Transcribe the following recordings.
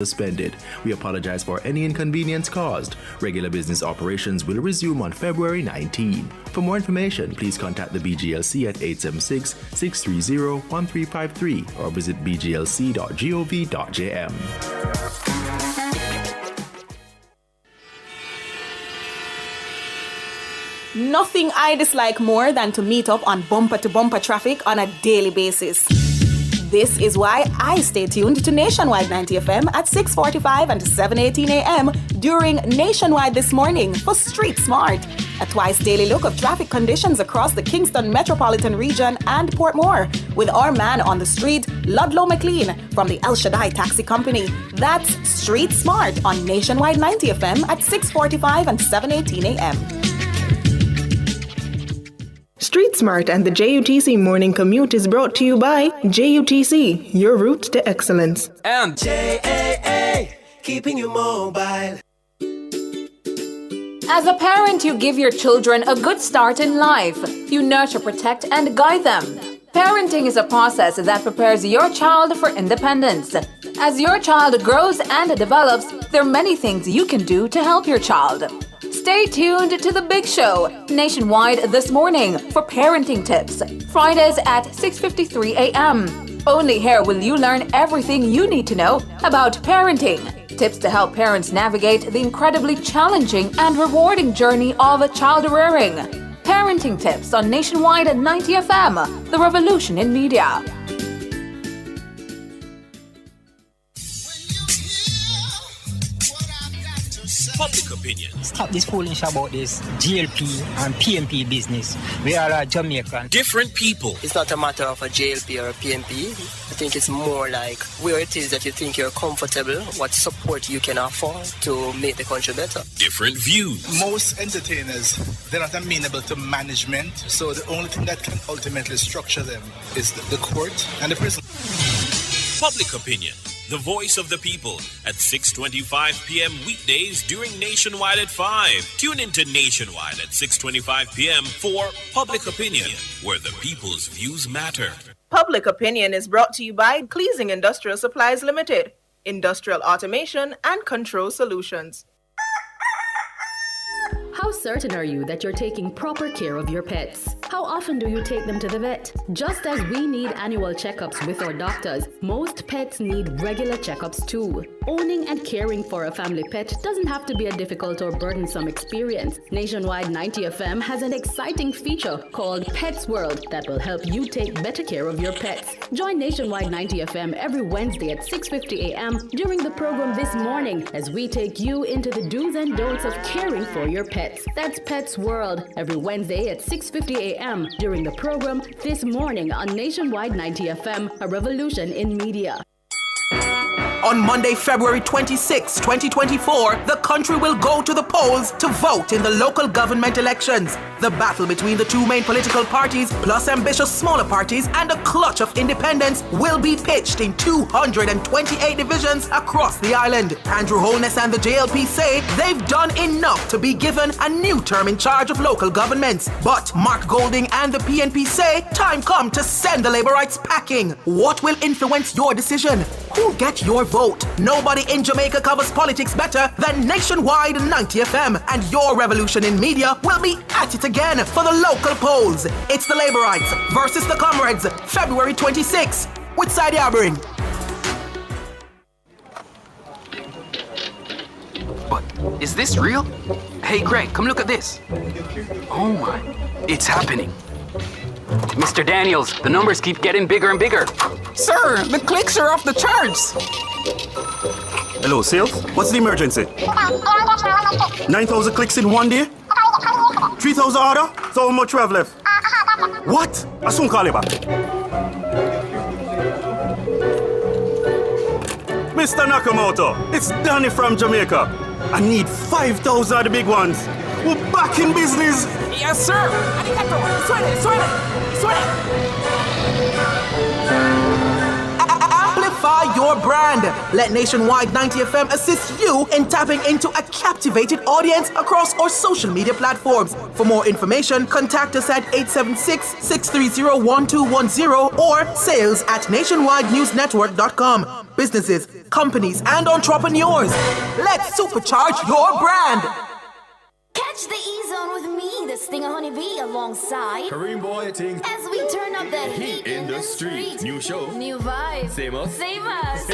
suspended. We apologize for any inconvenience caused. Regular business operations will resume on February 19. For more information, please contact the BGLC at 876-630-1353 or visit bglc.gov.jm. Nothing I dislike more than to meet up on bumper-to-bumper traffic on a daily basis. This is why I stay tuned to Nationwide 90 FM at 6:45 and 7:18 a.m. during Nationwide This Morning for Street Smart, a twice daily look of traffic conditions across the Kingston metropolitan region and Portmore, with our man on the street, Ludlow McLean from the El Shaddai Taxi Company. That's Street Smart on Nationwide 90 FM at 6:45 and 7:18 a.m. Street Smart and the JUTC Morning Commute is brought to you by JUTC, your route to excellence. And JAA, keeping you mobile. As a parent, you give your children a good start in life. You nurture, protect, and guide them. Parenting is a process that prepares your child for independence. As your child grows and develops, there are many things you can do to help your child. Stay tuned to The Big Show, Nationwide This Morning, for parenting tips. Fridays at 6:53 a.m. Only here will you learn everything you need to know about parenting. Tips to help parents navigate the incredibly challenging and rewarding journey of child rearing. Parenting tips on Nationwide 90 FM, the revolution in media. Public opinion. Stop this foolish about this GLP and PMP business. We are Jamaican. Different people. It's not a matter of a JLP or a PMP. I think it's more like where it is that you think you're comfortable, what support you can afford to make the country better. Different views. Most entertainers, they're not amenable to management, so the only thing that can ultimately structure them is the court and the prison. Public opinion. The voice of the people at 6:25 p.m. weekdays during Nationwide at 5. Tune into Nationwide at 6:25 p.m. for Public Opinion, where the people's views matter. Public Opinion is brought to you by Cleasing Industrial Supplies Limited, Industrial Automation and Control Solutions. How certain are you that you're taking proper care of your pets? How often do you take them to the vet? Just as we need annual checkups with our doctors, most pets need regular checkups too. Owning and caring for a family pet doesn't have to be a difficult or burdensome experience. Nationwide 90 FM has an exciting feature called Pets World that will help you take better care of your pets. Join Nationwide 90 FM every Wednesday at 6:50 a.m. during the program This Morning as we take you into the do's and don'ts of caring for your pets. That's Pets World every Wednesday at 6:50 a.m. during the program This Morning on Nationwide 90 FM, a revolution in media. On Monday, February 26, 2024, the country will go to the polls to vote in the local government elections. The battle between the two main political parties, plus ambitious smaller parties, and a clutch of independents will be pitched in 228 divisions across the island. Andrew Holness and the JLP say they've done enough to be given a new term in charge of local governments. But Mark Golding and the PNP say time come to send the Labourites packing. What will influence your decision? Who'll get your vote? Nobody in Jamaica covers politics better than Nationwide 90 FM, and your revolution in media will be at it again for the local polls. It's the Labourites versus the Comrades, February 26 with Sadie Abering. But is this real? Hey Greg, come look at this. Oh my, it's happening. Mr. Daniels, the numbers keep getting bigger and bigger. Sir, the clicks are off the charts. Hello, sales? What's the emergency? 9,000 clicks in one day? 3,000 order? So how much we have left? What? I soon call you back. Mr. Nakamoto, it's Danny from Jamaica. I need 5,000 of the big ones. We're back in business. Yes, sir. Arigato. Suene. Amplify your brand. Let Nationwide 90 FM assist you in tapping into a captivated audience across our social media platforms. For more information, contact us at 876-630-1210 or sales@nationwidenewsnetwork.com. businesses, companies, and entrepreneurs. Let's supercharge your brand. Catch the E-Zone with me, the Stinger Honeybee, alongside Kareem Boy Ting. as we turn up the heat in the street. New show. New vibes. Same us. Same us.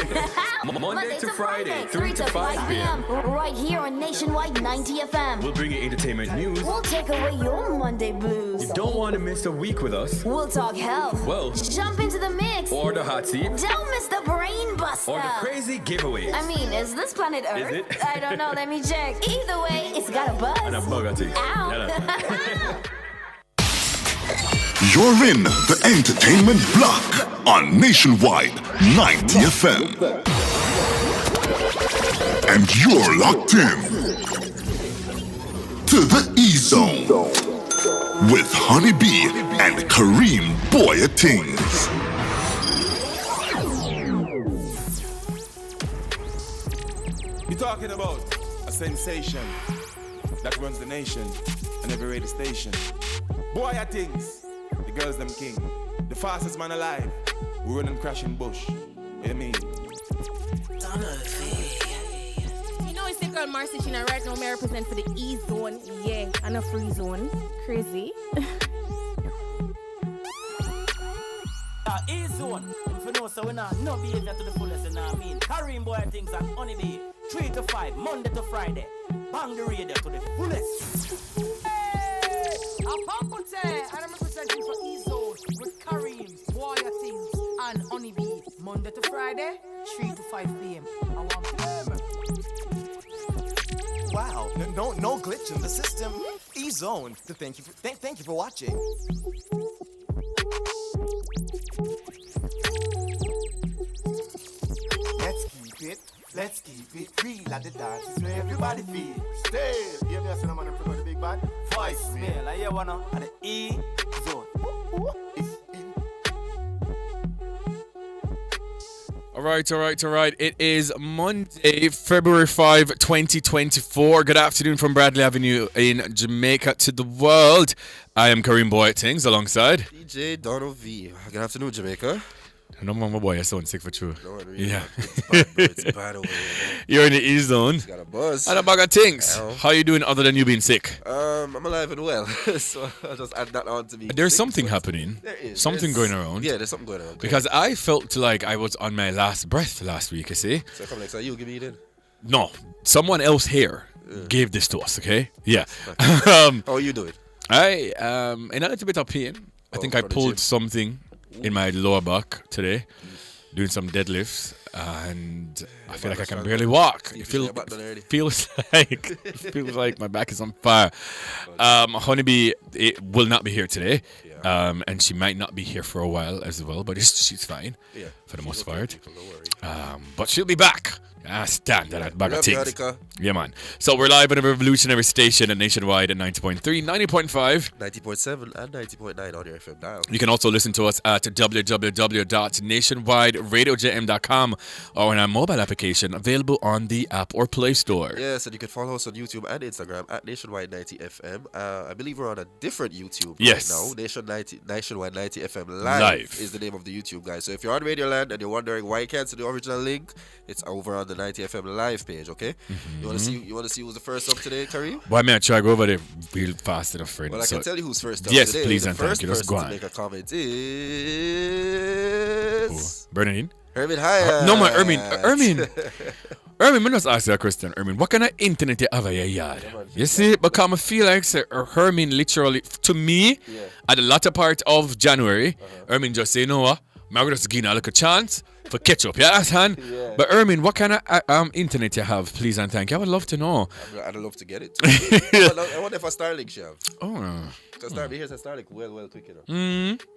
Monday to Friday, 3 to 5 p.m. Right here on Nationwide 90 FM. We'll bring you entertainment news. We'll take away your Monday blues. You don't want to miss a week with us. We'll talk health. Well, jump into the mix. Or the hot seat. Don't miss the brain buster. Or the crazy giveaways. I mean, is this planet Earth? Is it? I don't know. Let me check. Either way, it's got a buzz. And a bugger thing. Ow. You're in the entertainment block on Nationwide 90 FM. And you're locked in to the E-Zone with Honeybee and Kareem Boyatings. You're talking about a sensation that runs the nation and every radio station. Boy, I things, the girls them king, the fastest man alive. We run and crash in bush. You mean? You know it's the girl Marcy China right now. Me represent for the E-Zone, yeah, and a free zone. Crazy. E-Zone. If you know, so we're not no behavior to the fullest, you know what I mean? Kareem Boy things and Honeybee, 3 to 5, Monday to Friday. Bang the radio to the fullest. I'm Papote, and I'm representing for E-Zone with Kareem, Boy Things, and Honeybee, Monday to Friday, 3 to 5 p.m. I want them. Wow, no glitch in the system. E-Zone. Thank you for watching. Let's keep it real at the dance. It's where everybody feels. Stay. Give me a cinnamon and forgot the big bad voicemail. I hear one at the E-Zone. All right. It is Monday, February 5, 2024. Good afternoon from Bradley Avenue in Jamaica to the world. I am Kareem Boyatings alongside DJ Donald V. Good afternoon, Jamaica. No, my boy, I sound sick for true. No, yeah. It's bad over here. You're in the E-Zone. Got a buzz. And a bag of things. Ow. How you doing other than you being sick? I'm alive and well. So I'll just add that on to me. There's something happening. There is. Something going around. Yeah, there's something going on. Because I felt like I was on my last breath last week, you see. So come next time, you give me it in. No, someone else here gave this to us, okay? Yeah. How are you doing? I in a little bit of pain. I think I pulled something in my lower back today, doing some deadlifts, and I feel like I can barely walk. It feels like my back is on fire. Honeybee will not be here today, and she might not be here for a while as well, but she's fine for the most part. But she'll be back. Stand that bag of things. Yeah, man. So we're live on a revolutionary station at Nationwide at 90.3, 90.5, 90.7, and 90.9 on your FM dial. You can also listen to us at www.nationwideradiojm.com or on our mobile application available on the App or Play Store. Yes, and you can follow us on YouTube and Instagram at Nationwide 90 FM. I believe we're on a different YouTube right now. Nationwide 90 FM Live is the name of the YouTube, guys. So if you're on Radioland and you're wondering why you can't see the original link, it's over on the 90 FM Live page, okay? Mm-hmm. You want to see who's the first up today, Kareem? Why may I try to go over there real fast enough, friend? Well, I can tell you who's first up yes, today. Please the and first thank you. Let's go on. To make a comment is Bernadine? Hermin Hyatt. No, my Hermin. Hermin, I just ask you a question, Hermin. What kind of internet you have in your yard? You see, because I feel like Hermin literally, to me, at the latter part of January, Hermin just say, you know what? I'm going to just give you a little chance for catch up, you understand? Yeah. But Hermin, what kind of internet you have, please and thank you? I would love to know. I'd love to get it. I wonder if a Starlink you have. Oh. Because here's a Starlink well quick, you know.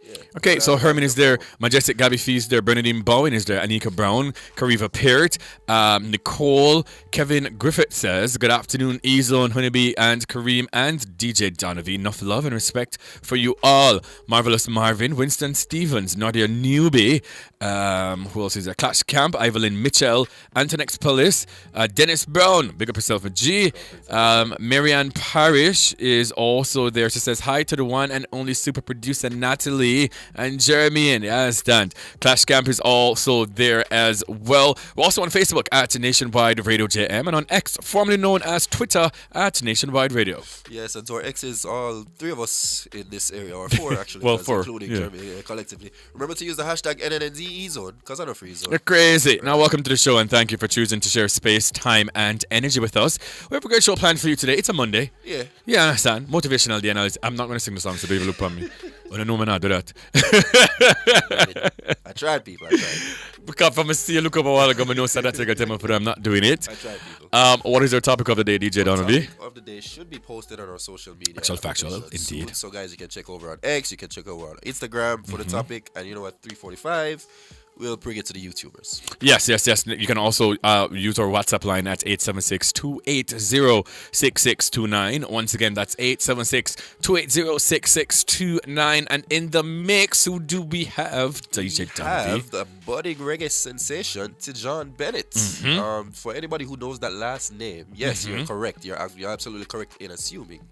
Yeah. Okay, so Hermin is there, Majestic Gabby Fee is there, Bernadine Bowen is there, Anika Brown, Kariva Peart, Nicole, Kevin Griffith says, good afternoon, E-Zone, Honeybee, and Kareem, and DJ Donovan. Enough love and respect for you all. Marvelous Marvin, Winston Stevens, Nadia Newby, who Who else is there? Clash Camp, Evelyn Mitchell, Antonex Police, Dennis Brown, big up yourself a G. Marianne Parrish is also there. She says hi to the one and only super producer Natalie and Jeremy. And I understand. Clash Camp is also there as well. We're also on Facebook at Nationwide Radio JM and on X, formerly known as Twitter, at Nationwide Radio. Yes, and to our X's, all three of us in this area, or four actually, well, four, including Jeremy collectively. Remember to use the hashtag NNNZEZone, because I know free zone. You're crazy. Now, welcome to the show, and thank you for choosing to share space, time, and energy with us. We have a great show planned for you today. It's a Monday. Yeah. Yeah, I understand. Motivational day. I'm not going to sing the song, so don't even look at me. But I know I'm not do that. I tried, people. I tried. Because from a see you look up a while ago, I know that I tell me, but I'm not doing it. I tried, people. What is our topic of the day, DJ Donnelly? Topic of the day should be posted on our social media. Factual, indeed. So, guys, you can check over on X, you can check over on Instagram for the topic, and you know what, 3:45. We'll bring it to the YouTubers. Yes. You can also use our WhatsApp line at 876-280-6629. Once again, that's 876-280-6629. And in the mix, who do we have? DJ We have the budding reggae sensation, Tijon Bennett. For anybody who knows that last name, yes, you're correct. You're absolutely correct in assuming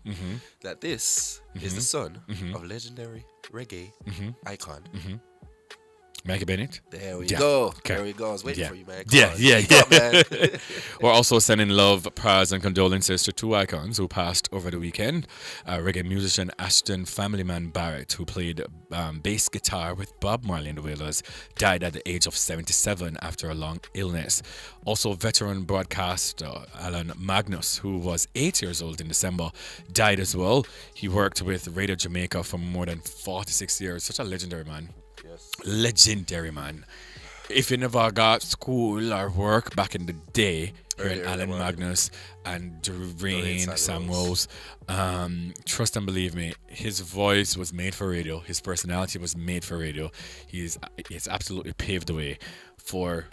that this is the son of legendary reggae icon. Maggie Bennett. There we go. Okay. There we go. I was waiting for you, man. Come on, man. We're also sending love, prayers, and condolences to two icons who passed over the weekend. Reggae musician Ashton Family Man Barrett, who played bass guitar with Bob Marley and the Wailers, died at the age of 77 after a long illness. Also, veteran broadcaster Alan Magnus, who was 8 years old in December, died as well. He worked with Radio Jamaica for more than 46 years. Such a legendary man. Legendary man. If you never got school or work back in the day, hearing Alan Magnus and Doreen Samuels, trust and believe me, his voice was made for radio. His personality was made for radio. He's absolutely paved the way for,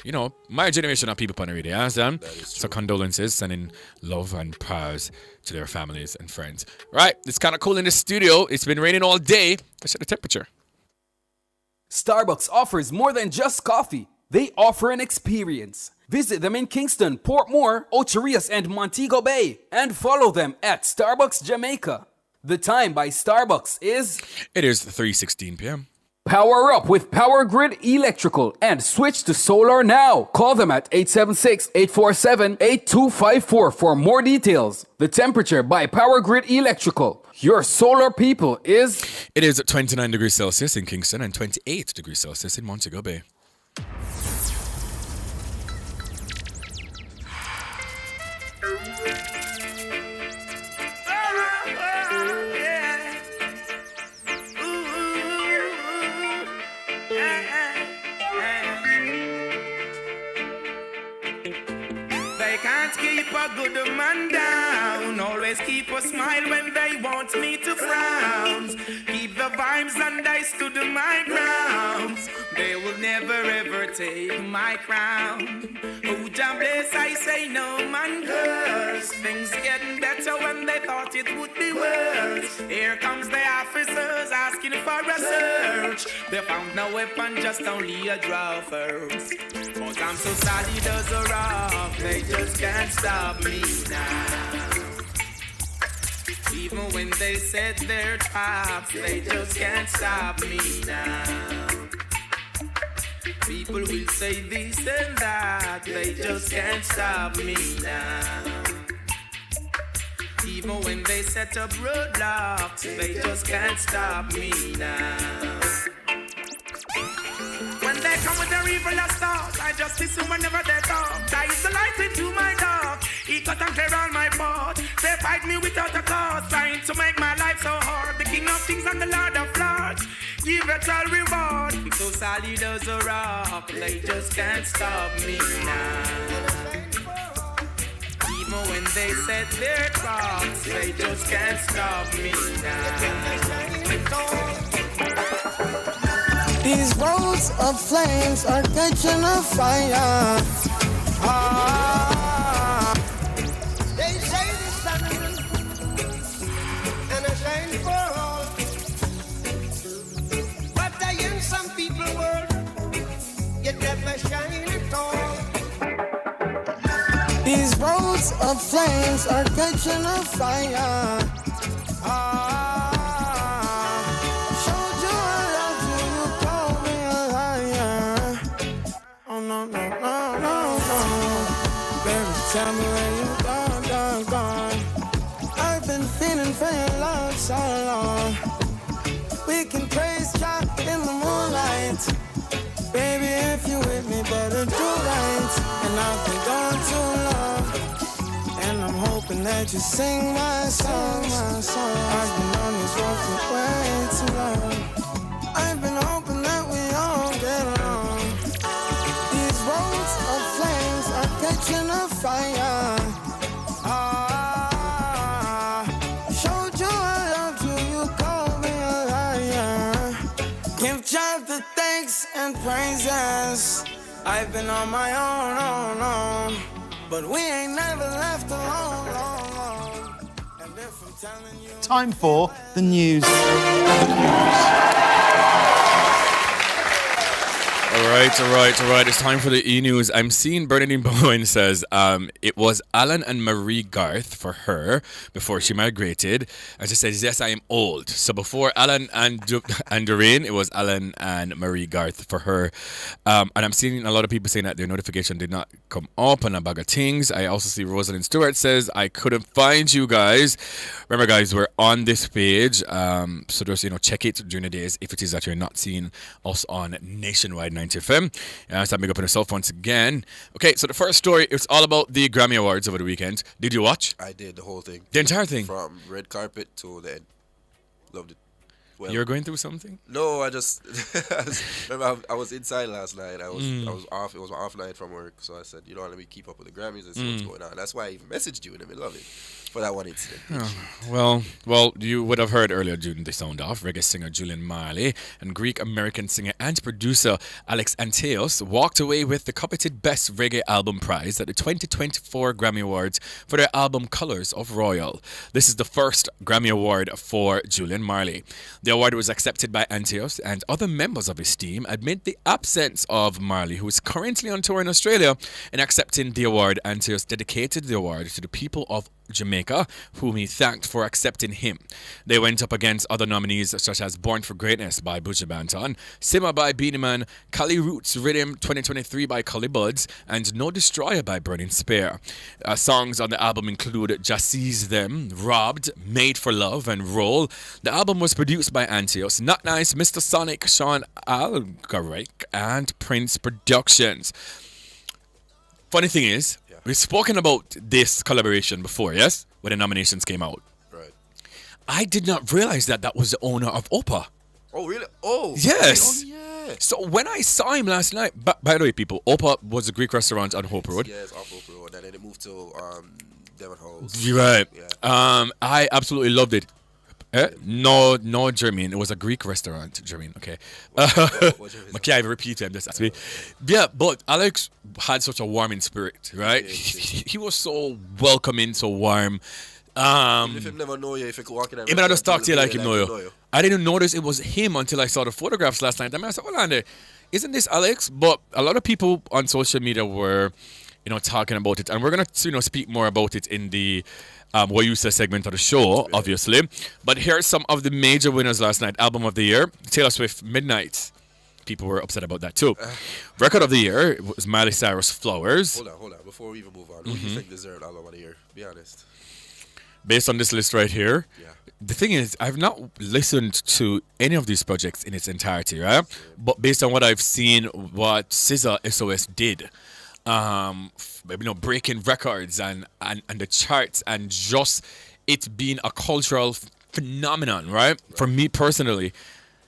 my generation of people on the radio. Understand? So condolences, sending love and prayers to their families and friends. Right, it's kind of cool in the studio. It's been raining all day. Let's check the temperature. Starbucks offers more than just coffee. They offer an experience. Visit them in Kingston, Portmore, Ocho Rios, and Montego Bay. And follow them at Starbucks Jamaica. The time by Starbucks is... It is 3:16 p.m. Power up with Power Grid Electrical and switch to solar now. Call them at 876-847-8254 for more details. The temperature by Power Grid Electrical. Your solar people is... It is 29 degrees Celsius in Kingston and 28 degrees Celsius in Montego Bay. Keep a good man down. Always keep a smile when they want me to frown. Keep the vibes and I stood my ground. They will never ever take my crown. Oh, Jah bless, I say no man curse. Things getting better when they thought it would be worse. Here comes the officers asking for a search. They found no weapon, just only a draw first. But I'm so solid as a rock, they just can't stop me now. Even when they set their traps, they just can't stop me now. People will say this and that, they just can't stop me now. Even when they set up roadblocks, they just can't stop me now. When they come with their evil thoughts, I just listen whenever they talk. That is the light into my dark. He cut and clear all my path. They fight me without a cause, trying to make my life so hard. The King of Kings and the Lord of Lords, give it all reward. I'm so solid as a rock, they just can't stop me now. Even when they set their traps, they just can't stop me now. These roads of flames are catching a fire. They say the sun and a shine for all. But I am some people world, yet never shine. These roads of flames are catching a fire. Showed you I love you, you called me a liar. Oh no, no, no, no, no. Baby, tell me where you gone. I've been feeling for your love so long. We can praise God in the moonlight. Baby, if you with me, better do right. And I've been gone too long, and I'm hoping that you sing my song. I've been on this road for way too long. I've been hoping that we all get along. These roads of flames are catching a fire. Showed you I loved you, you called me a liar. Give God the thanks and praises. I've been on my own, but we ain't never left alone. And if I'm telling you, Time for the news. All right. It's time for the E-News. I'm seeing Bernadine Bowen says it was Alan and Marie Garth for her before she migrated. And she says, yes, I am old. So before Alan and Doreen, it was Alan and Marie Garth for her. And I'm seeing a lot of people saying that their notification did not come up on a bag of things. I also see Rosalind Stewart says, I couldn't find you guys. Remember, guys, we're on this page. So just, check it during the days if it is that you're not seeing us on Nationwide 90 FM. So I'm big up on yourself once again. Okay, so the first story, it's all about the Grammy Awards over the weekend. Did you watch? I did the whole thing. The entire thing? From red carpet to the end. Loved it. Well, you're going through something? No, I just remember I was inside last night. I was off. It was my off night from work, so I said, let me keep up with the Grammys and see what's going on. That's why I even messaged you in the middle of it for that one incident. Well, you would have heard earlier during the sound off, reggae singer Julian Marley and Greek-American singer and producer Alex Anteos walked away with the coveted Best Reggae Album Prize at the 2024 Grammy Awards for their album Colors of Royal. This is the first Grammy Award for Julian Marley. The award was accepted by Anteos and other members of his team amid the absence of Marley, who is currently on tour in Australia. In accepting the award, Anteos dedicated the award to the people of Jamaica, whom he thanked for accepting him. They went up against other nominees such as Born for Greatness by Buju Banton, Simmer by Beenie Man, Cali Roots Rhythm 2023 by Cully Buds, and No Destroyer by Burning Spear. Songs on the album include Just Seize Them, Robbed, Made for Love, and Roll. The album was produced by Anteos, Not Nice, Mr. Sonic, Sean Algarek, and Prince Productions. Funny thing is, we've spoken about this collaboration before, yes? When the nominations came out. Right. I did not realize that was the owner of Opa. Oh, really? Oh. Yes. Oh, yeah. So when I saw him last night, by the way, people, Opa was a Greek restaurant on Hope Road. Yes, off Hope Road. And then it moved to Devon Halls. Right. Yeah. I absolutely loved it. No, Jermaine. It was a Greek restaurant, Jermaine. Okay. I can't repeat him. Just ask me. Yeah, but Alex had such a warming spirit, right? He was so welcoming, so warm. If him never know you, if you could walk in, I just talk to you like him know you. I didn't notice it was him until I saw the photographs last night. I said, hold on there, isn't this Alex? But a lot of people on social media were, talking about it, and we're gonna, speak more about it in the what you say segment of the show, obviously. But here are some of the major winners last night. Album of the Year, Taylor Swift, Midnight. People were upset about that too. Record of the Year was Miley Cyrus, Flowers. Hold on. Before we even move on, who do you think deserved Album of the Year? Be honest. Based on this list right here, the thing is, I've not listened to any of these projects in its entirety, right? But based on what I've seen, what SZA SOS did, breaking records and the charts, and just it being a cultural phenomenon, right? For me personally,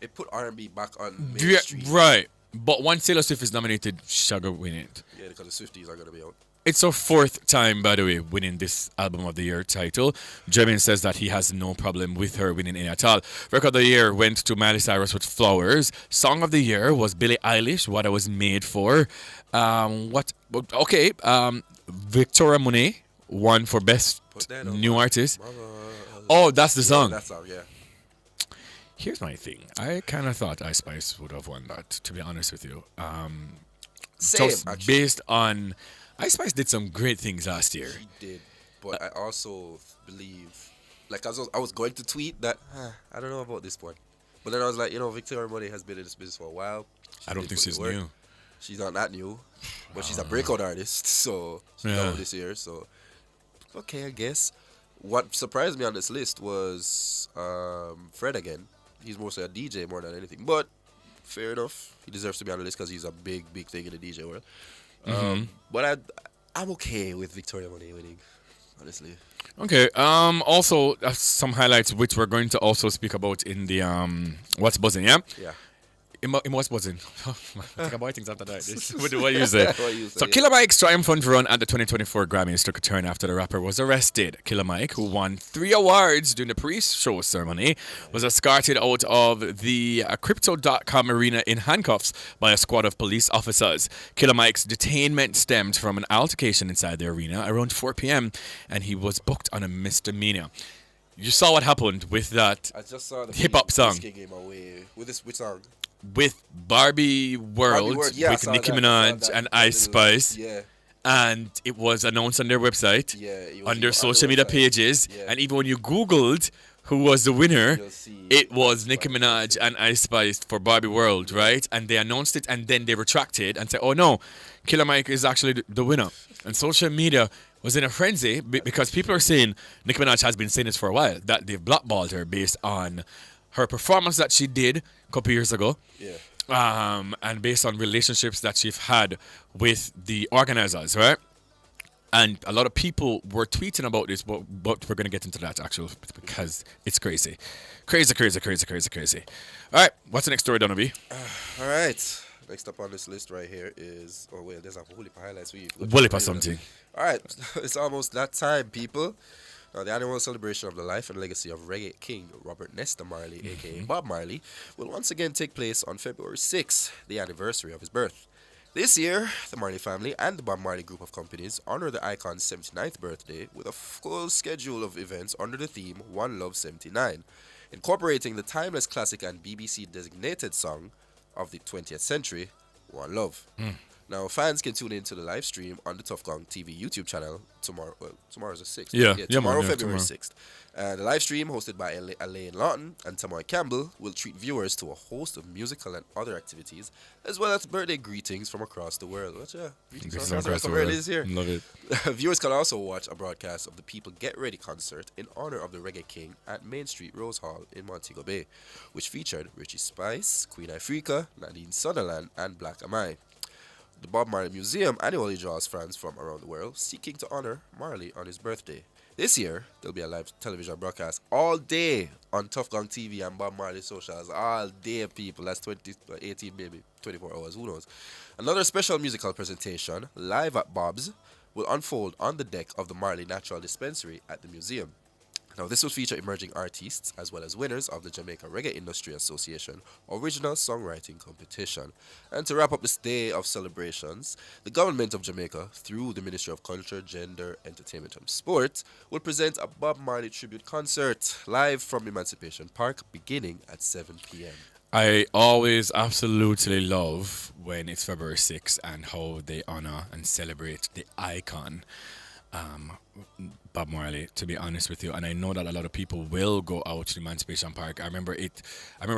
it put R&B back on Main Street. Right. But once Taylor Swift is nominated, she'll win it. Yeah, because the Swifties are going to be out. It's her fourth time, by the way, winning this Album of the Year title. Jermaine says that he has no problem with her winning any at all. Record of the Year went to Miley Cyrus with Flowers. Song of the Year was Billie Eilish, What I Was Made For. Victoria Monet won for Best New Artist. Oh, that's the song. That song, yeah. Here's my thing. I kind of thought Ice Spice would have won that, to be honest with you. Same, just based on Ice Spice did some great things last year. She did, but I also believe, like I was going to tweet that I don't know about this one, but then I was like, Victoria Money has been in this business for a while. I don't think she's new. She's not that new, but she's a breakout artist, so she's out this year. So okay, I guess. What surprised me on this list was Fred again. He's mostly a DJ more than anything, but fair enough. He deserves to be on the list because he's a big thing in the DJ world. But I'm okay with Victoria Monet winning, honestly. Okay. Also, some highlights which we're going to also speak about in the What's Buzzing, yeah? Yeah. In What's Buzzing. I think about things after that. What you say? So yeah. Killer Mike's triumphant run at the 2024 Grammys took a turn after the rapper was arrested. Killer Mike, who won 3 awards during the pre-show ceremony, was escorted out of the Crypto.com arena in handcuffs by a squad of police officers. Killer Mike's detainment stemmed from an altercation inside the arena around 4 p.m. and he was booked on a misdemeanor. You saw what happened with that I just saw the hip-hop song. Game away. With this, which song? With Barbie World, with Nicki Minaj and Ice Spice. Yeah. And it was announced on their website, on their social media pages. Yeah. And even when you Googled who was the winner, it was Nicki Minaj and Ice Spice for Barbie World, right? And they announced it and then they retracted and said, oh no, Killer Mike is actually the winner. And social media was in a frenzy because people are saying, Nicki Minaj has been saying this for a while, that they've blackballed her based on her performance that she did a couple years ago. Yeah. And based on relationships that she's had with the organizers, right? And a lot of people were tweeting about this, but we're going to get into that actually because it's crazy. Crazy. All right, what's the next story, Donovan? All right. Next up on this list right here is, there's a whole heap of highlights. Whole heap of something. All right, it's almost that time, people. Now, the annual celebration of the life and legacy of reggae king Robert Nesta Marley, a.k.a. Bob Marley, will once again take place on February 6th, the anniversary of his birth. This year, the Marley family and the Bob Marley group of companies honor the icon's 79th birthday with a full schedule of events under the theme One Love 79, incorporating the timeless classic and BBC-designated song of the 20th century, One Love. Now, fans can tune into the live stream on the Tough Gong TV YouTube channel tomorrow. Well, tomorrow's the 6th. Tomorrow, February 6th. The live stream, hosted by Elaine Lawton and Tamoy Campbell, will treat viewers to a host of musical and other activities, as well as birthday greetings from across the world. Greetings from across the world is here. Love it. Viewers can also watch a broadcast of the People Get Ready concert in honor of the Reggae King at Main Street Rose Hall in Montego Bay, which featured Richie Spice, Queen Ifrica, Nadine Sutherland, and Black Amai. The Bob Marley Museum annually draws fans from around the world seeking to honor Marley on his birthday. This year, there'll be a live television broadcast all day on Tough Gong TV and Bob Marley socials. All day, people. That's 18, maybe 24 hours. Who knows? Another special musical presentation, live at Bob's, will unfold on the deck of the Marley Natural Dispensary at the museum. Now, this will feature emerging artists as well as winners of the Jamaica Reggae Industry Association Original Songwriting Competition. And to wrap up this day of celebrations, the government of Jamaica, through the Ministry of Culture, Gender, Entertainment and Sport, will present a Bob Marley tribute concert live from Emancipation Park beginning at 7 p.m. I always absolutely love when it's February 6th and how they honor and celebrate the icon. Bob Marley, to be honest with you, and I know that a lot of people will go out to the Emancipation Park. I remember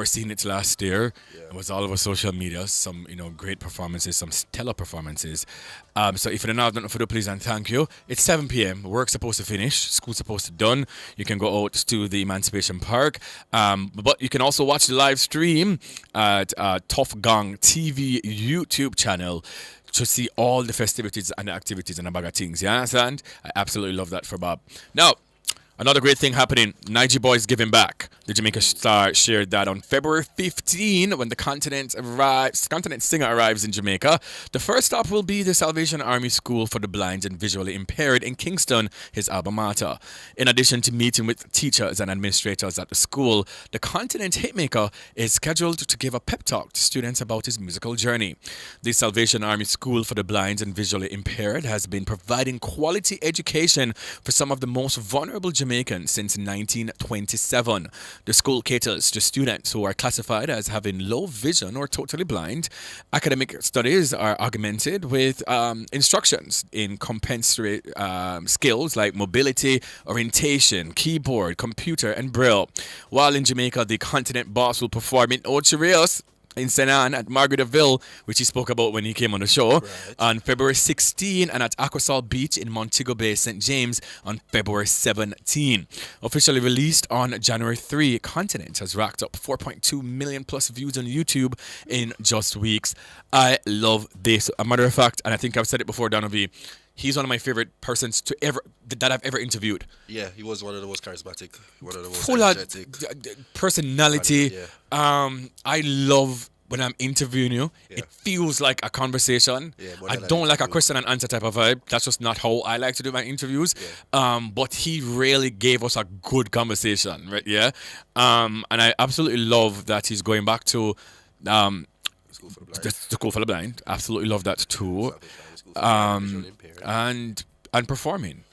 seeing it last year. It was all over social media. Some great performances, some stellar performances. So if you're not done for the please and thank you. It's 7 p.m. Work's supposed to finish. School's supposed to done. You can go out to the Emancipation Park, but you can also watch the live stream at Tough Gong TV YouTube channel to see all the festivities and the activities and a bag of things. You understand? I absolutely love that for Bob. Now, another great thing happening, Niger Boys giving back. The Jamaica Star shared that on February 15, when the Continent Singer arrives in Jamaica, the first stop will be the Salvation Army School for the Blind and Visually Impaired in Kingston, his alma mater. In addition to meeting with teachers and administrators at the school, the Continent Hitmaker is scheduled to give a pep talk to students about his musical journey. The Salvation Army School for the Blind and Visually Impaired has been providing quality education for some of the most vulnerable Jamaicans Jamaicans since 1927. The school caters to students who are classified as having low vision or totally blind. Academic studies are augmented with instructions in compensatory skills like mobility, orientation, keyboard, computer, and braille. While in Jamaica, the Continent Boss will perform in Ocho Rios in St. Ann at Margaretville, which he spoke about when he came on the show, on February 16, and at Aquasol Beach in Montego Bay, St. James on February 17. Officially released on January 3, Continent has racked up 4.2 million plus views on YouTube in just weeks. I love this. A matter of fact, and I think I've said it before, Donovan, he's one of my favorite persons that I've ever interviewed. Yeah, he was one of the most charismatic, one of the most full energetic. Personality. I love when I'm interviewing you. It feels like a conversation. I don't like a question and answer type of vibe. That's just not how I like to do my interviews. But he really gave us a good conversation, right? Yeah. And I absolutely love that he's going back to the School for the Blind. Absolutely love that too. And performing.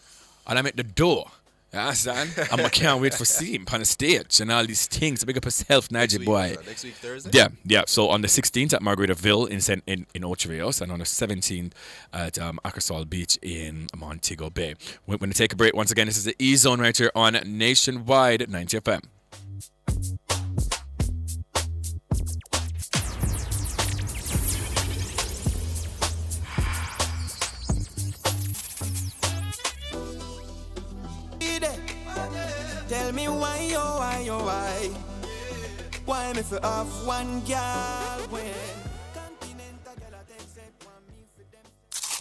And I'm at the door. You understand? And I can't wait for seeing him on the stage and all these things. Big up yourself, Nigel boy. Next week, Thursday? Yeah. So on the 16th at Margaretville in Ocho Rios, and on the 17th at Aquasol Beach in Montego Bay. We're going to take a break. Once again, this is the E-Zone right here on Nationwide at 90 FM. Tell me why, oh why, oh why? Why me for off one girl when?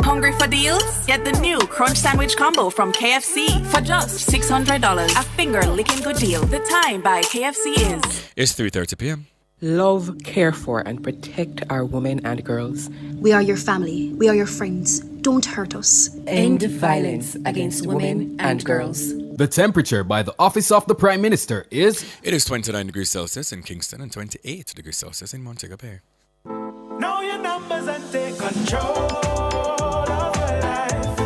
Hungry for deals? Get the new Crunch Sandwich Combo from KFC for just $600. A finger-licking good deal. The time by KFC is... It's 3:30 p.m. Love, care for, and protect our women and girls. We are your family. We are your friends. Don't hurt us. End violence against women and girls. The temperature by the Office of the Prime Minister is... It is 29 degrees Celsius in Kingston and 28 degrees Celsius in Montego Bay. Know your numbers and take control of your life.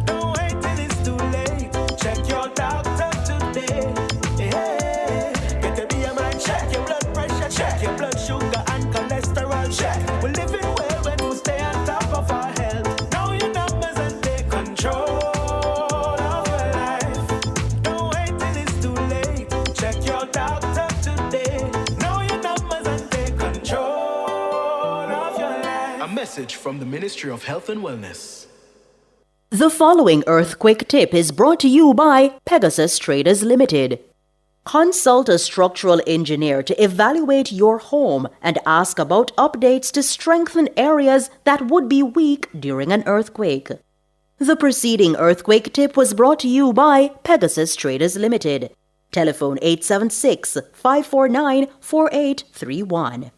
Don't wait till it's too late. Check your doctor today. Yeah. Get a BMI check, your blood pressure check, your blood sugar and cholesterol check. We're living well when we stay on top of our health. Know your numbers and take control. Message from the Ministry of Health and Wellness. The following earthquake tip is brought to you by Pegasus Traders Limited. Consult a structural engineer to evaluate your home and ask about updates to strengthen areas that would be weak during an earthquake. The preceding earthquake tip was brought to you by Pegasus Traders Limited. Telephone 876-549-4831.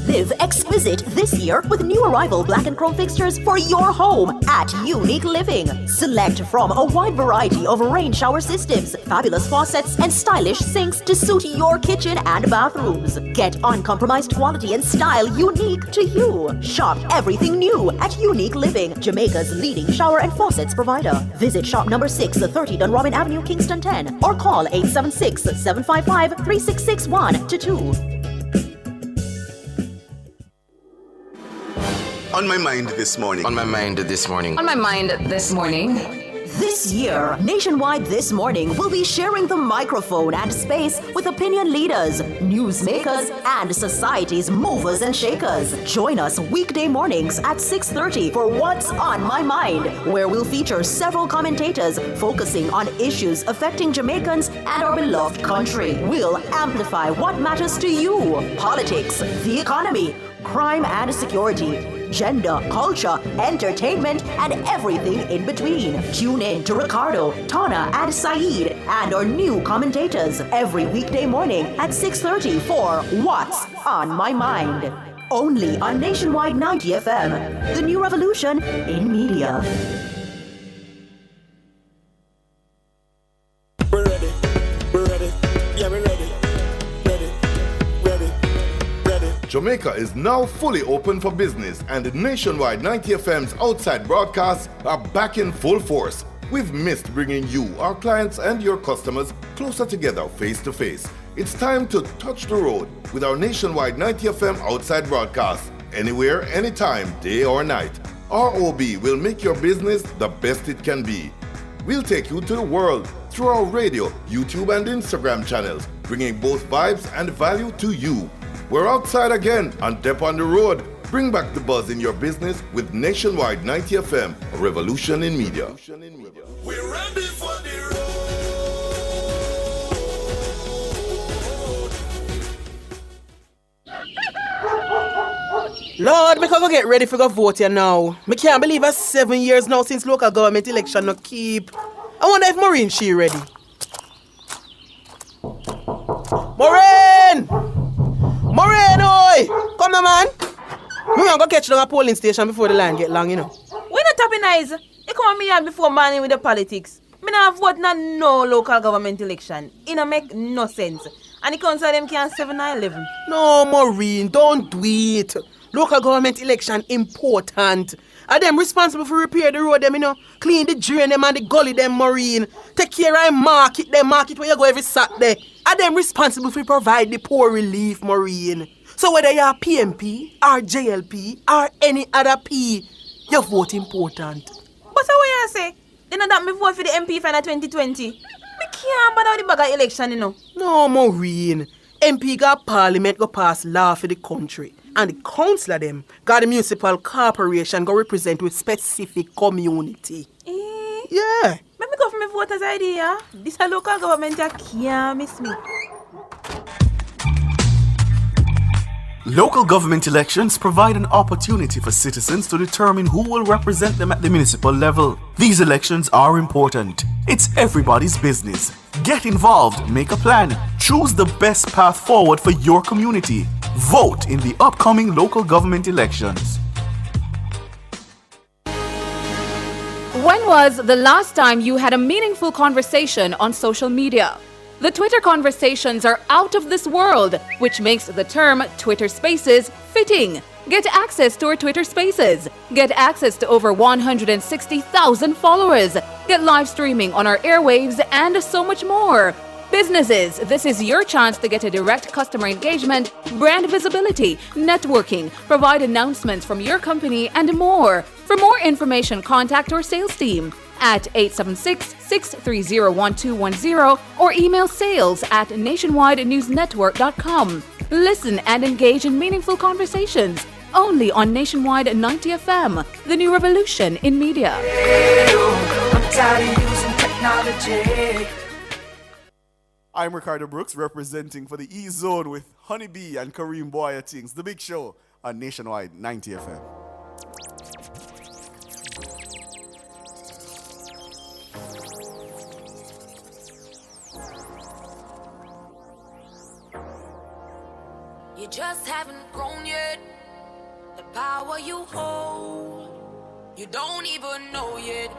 Live exquisite this year with new arrival black and chrome fixtures for your home at Unique Living. Select from a wide variety of rain shower systems, fabulous faucets, and stylish sinks to suit your kitchen and bathrooms. Get uncompromised quality and style unique to you. Shop everything new at Unique Living, Jamaica's leading shower and faucets provider. Visit shop number 6, 30 Dunrobin Avenue, Kingston 10, or call 876-755-3661-2. On my mind this morning. On my mind this morning. On my mind this morning. This year, Nationwide This Morning will be sharing the microphone and space with opinion leaders, newsmakers, and society's movers and shakers. Join us weekday mornings at 6:30 for What's on My Mind, where we'll feature several commentators focusing on issues affecting Jamaicans and our beloved country. We'll amplify what matters to you: politics, the economy, crime and security, gender, culture, entertainment, and everything in between. Tune in to Ricardo, Tana, and Saeed and our new commentators every weekday morning at 6:30 for What's on My Mind. Only on Nationwide 90 FM, the new revolution in media. We're ready. We're ready. Yeah, we're ready. Jamaica is now fully open for business, and the Nationwide 90 FM's outside broadcasts are back in full force. We've missed bringing you, our clients, and your customers closer together face to face. It's time to touch the road with our nationwide 90 FM outside broadcast. Anywhere, anytime, day or night. ROB will make your business the best it can be. We'll take you to the world through our radio, YouTube, and Instagram channels, bringing both vibes and value to you. We're outside again and Dep on the road. Bring back the buzz in your business with Nationwide 90 FM, a revolution in media. We're ready for the road. Lord, me can go get ready for go vote here now. Me can't believe it's 7 years now since local government election no keep. I wonder if Maureen she ready. Maureen! Maureen, oi! Come on, man. We gonna go catch you at a polling station before the line get long, you know. We not tapping eyes. You come on me here before morning with the politics. Me not vote no local government election. It don't make no sense. And the council them can 7 or 11. No, Maureen, don't do it. Local government election important. Are them responsible for repair the road them, you know? Clean the drain them and the gully them, Maureen. Take care of market where you go every Saturday. Are them responsible for provide the poor relief, Maureen? So whether you're PMP or JLP or any other P, your vote important. But so what you say? They know that me vote for the MP final 2020. Me can't bother with the bag of election, you know. No, Maureen. MP got parliament go pass law for the country. And the council of them got the municipal corporation go represent with specific community. Yeah. Let me go for my voters' ID, yeah? This a local government that can't miss me. Local government elections provide an opportunity for citizens to determine who will represent them at the municipal level. These elections are important. It's everybody's business. Get involved, make a plan, choose the best path forward for your community. Vote in the upcoming local government elections. When was the last time you had a meaningful conversation on social media? The Twitter conversations are out of this world, which makes the term Twitter Spaces fitting. Get access to our Twitter Spaces. Get access to over 160,000 followers. Get live streaming on our airwaves and so much more. Businesses, this is your chance to get a direct customer engagement, brand visibility, networking, provide announcements from your company, and more. For more information, contact our sales team at 876-630-1210 or email sales@nationwidenewsnetwork.com. Listen and engage in meaningful conversations only on Nationwide 90 FM, the new revolution in media. I'm tired of using technology. I'm Ricardo Brooks, representing for the E-Zone with Honeybee and Kareem Boyer Things, the big show on Nationwide 90 FM. You just haven't grown yet. The power you hold, you don't even know yet.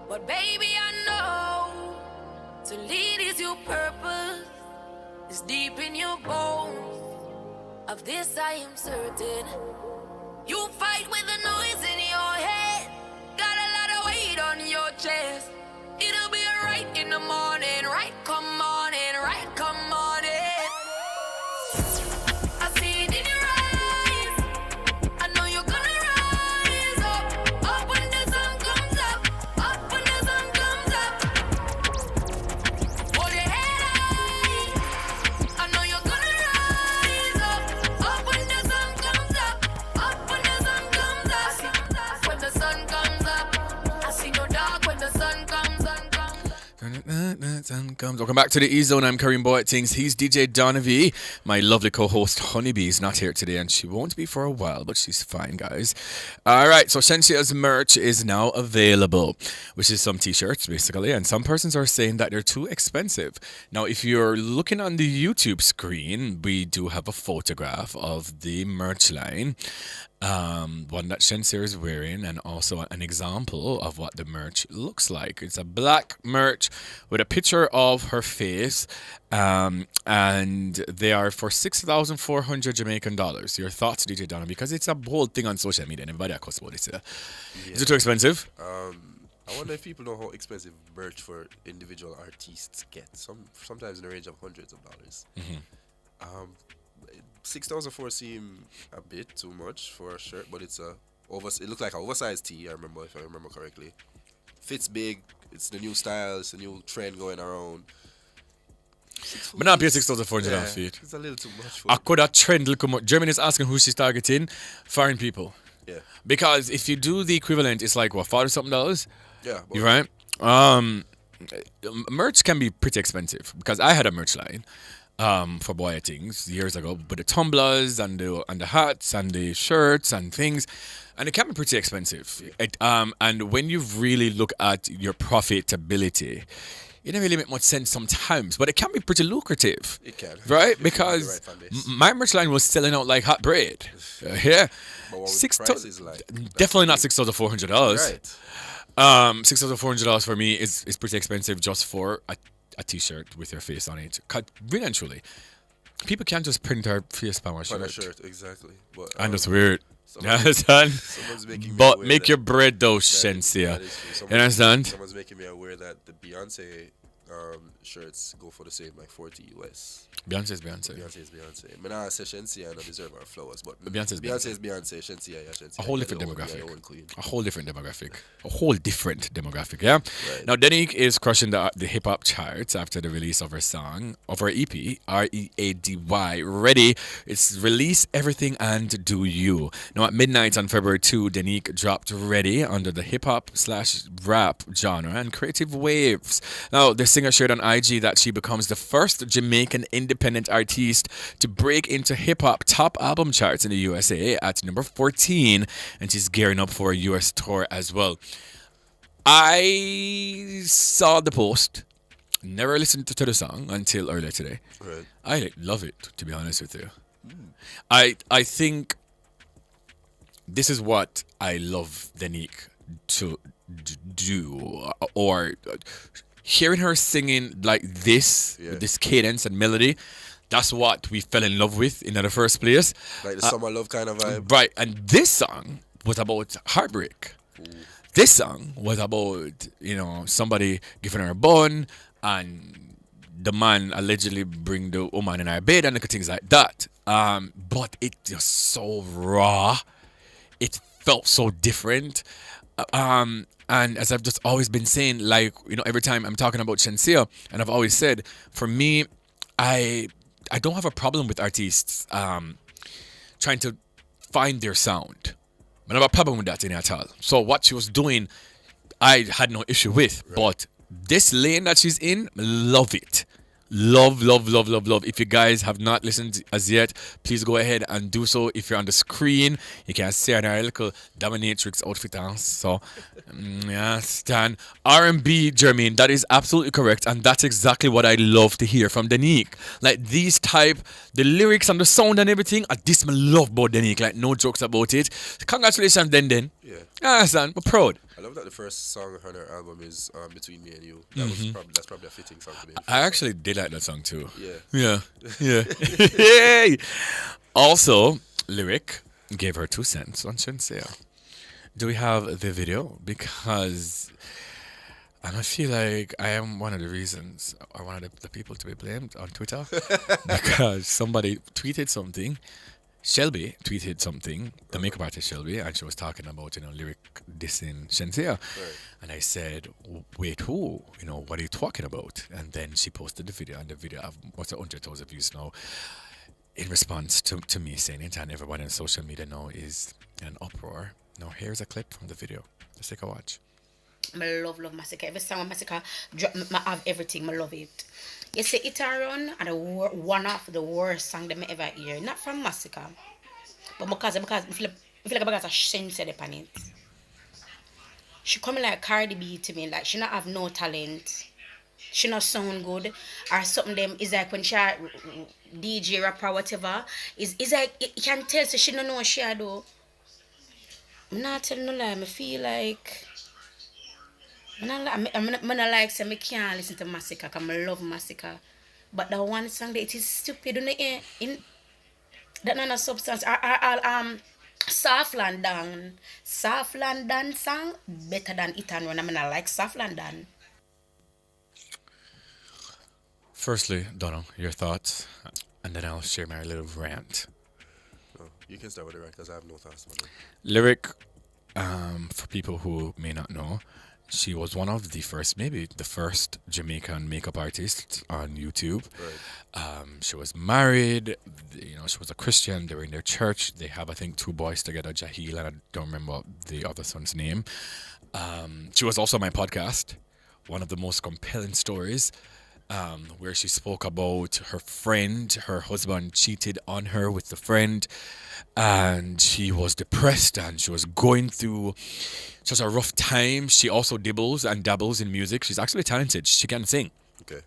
But baby, I know to lead is your purpose. It's deep in your bones. Of this I am certain. You fight with the noise in your head. Got a lot of weight on your chest. It'll be right in the morning. Right come morning. Right come morning. I see it in your eyes. I know you're gonna rise up. Up when the sun comes up. Up when the sun comes up. Hold your head high. I know you're gonna rise up. Up when the sun comes up. Up when the sun comes up. When the sun comes up. I see no dark when the sun comes. Welcome back to the E-Zone. I'm Kareem Boy at Things. He's DJ Donovan. My lovely co-host Honeybee is not here today, and she won't be for a while, but she's fine, guys. All right, so Shensia's merch is now available, which is some t-shirts, basically, and some persons are saying that they're too expensive. Now, if you're looking on the YouTube screen, we do have a photograph of the merch line. One that Shensia is wearing, and also an example of what the merch looks like. It's a black merch with a picture of her face, and they are for 6,400 Jamaican dollars. Your thoughts, DJ Donna? Because it's a bold thing on social media, and everybody talks about it. Is it too expensive? I wonder if people know how expensive merch for individual artists get. Sometimes in the range of hundreds of dollars. Mm-hmm. $6,004 seem a bit too much for a shirt, but it looked like an oversized tee. If I remember correctly. Fits big. It's the new style. It's the new trend going around. But not pay $6,400 feet. It's a little too much. I could have trend look more. Germany is asking who she's targeting. Foreign people. Yeah. Because if you do the equivalent, it's like what, $40-something? Yeah. You right? Merch can be pretty expensive because I had a merch line for Boya Things years ago, but the tumblers and the hats and the shirts and things, and it can be pretty expensive. And when you really look at your profitability, it doesn't really make much sense sometimes, but it can be pretty lucrative. It can. Right? Because my merch line was selling out like hot bread. Yeah. But what the price is like? Definitely not $6,400. Right. $6,400 for me is pretty expensive just for a t-shirt with your face on it. Really and truly, people can't just print our face on our shirt. On a shirt, exactly. But, and that's weird. You understand? But make your bread though, Shensia. You understand? Someone's making me aware that the Beyonce shirts go for the same, like $40 US. Beyonce is Beyonce. I mean, I say Shensia and I deserve our flowers, but Beyonce is Beyonce. Shensia, yeah, Shensia. A whole different demographic. A whole different demographic, yeah? Right. Now, Danique is crushing the hip-hop charts after the release of her song, of her EP, READY, Ready. It's Release Everything and Do You. Now, at midnight on February 2, Danique dropped Ready under the hip-hop/rap genre and Creative Waves. Now, the singer shared on IG that she becomes the first Jamaican independent artist to break into hip-hop top album charts in the USA at number 14, and she's gearing up for a US tour as well. I saw the post, never listened to the song until earlier today. Right. I love it, to be honest with you. I think this is what I love Danique to do, or hearing her singing like this, with this cadence and melody, that's what we fell in love with in the first place. Like the summer love kind of vibe. Right, and this song was about heartbreak. Ooh. This song was about, somebody giving her a bun and the man allegedly bring the woman in her bed and things like that. But it just so raw. It felt so different. And as I've just always been saying, every time I'm talking about Shensia, and I've always said, for me, I don't have a problem with artists trying to find their sound. I don't have a problem with that at all. So what she was doing, I had no issue with. Right. But this lane that she's in, love it. Love. If you guys have not listened as yet, please go ahead and do so. If you're on the screen, you can see our little dominatrix outfit on. So, Stan. R&B, Jermaine, that is absolutely correct. And that's exactly what I love to hear from Danique. Like these type, the lyrics and the sound and everything, this I love about Danique. Like no jokes about it. Congratulations, Den. Yeah. Stan, we're proud. I love that the first song on her album is Between Me and You. That's probably a fitting song to me. I actually did like that song too. Yeah. Also, Lyric gave her 2 cents on Shensia. Do we have the video? Because I feel like I am one of the reasons, or one of the people to be blamed on Twitter. Because somebody tweeted something. Shelby tweeted something, the makeup artist Shelby, and she was talking about, Lyric dissing Shensia. Right. And I said, wait, who? What are you talking about? And then she posted the video, and the video have 100,000 views now in response to me saying it, and everyone on social media now is in an uproar. Now, here's a clip from the video. Let's take a watch. I love Massacre. Every song of Massacre, I have everything. I love it. You see, It a Run and one of the worst songs that I ever hear. Not from Massacre, but because I feel like I got a Shensia upon it. She coming like Cardi B to me, like she not have no talent. She not sound good or something. Them is like when she DJ rapper whatever is like you can tell so she don't know what she do. I'm not telling no lie. I feel like I'm not like say I can't listen to Massacre because I love Massacre. But the one song that it is stupid, in that not a substance. Soft London song better than it and when I mean I like Soft London. Firstly, Donald, your thoughts, and then I'll share my little rant. You can start with the rant because I have no thoughts on it. Lyric, for people who may not know, she was one of the first, maybe the first Jamaican makeup artist on YouTube. Right. She was married, she was a Christian. They were in their church. They have, I think, 2 boys together, Jahil, and I don't remember the other son's name. She was also on my podcast, one of the most compelling stories, where she spoke about her friend, her husband cheated on her with the friend, and she was depressed and she was going through such a rough time. She also dabbles in music. She's actually talented. She can sing. Okay.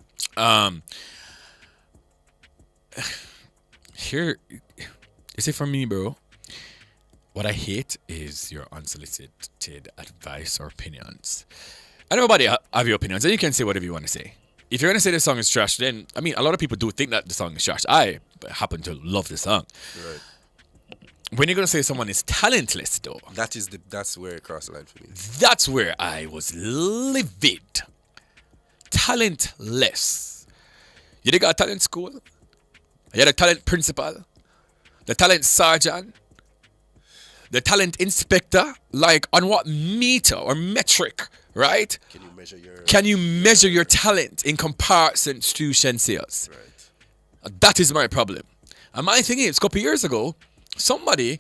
Here, you see, for me, bro, what I hate is your unsolicited advice or opinions. And everybody have your opinions, and you can say whatever you want to say. If you're going to say the song is trash, then, I mean, a lot of people do think that the song is trash. I happen to love the song. Right. When you're going to say someone is talentless, though. That's where it crossed the line for me. That's where I was livid. Talentless. You did got a talent school. You had a talent principal. The talent sergeant. The talent inspector. Like, on what meter or metric, right? Can you measure your talent in comparison to Shensea's? Right. That is my problem. And my thing is, a couple years ago, somebody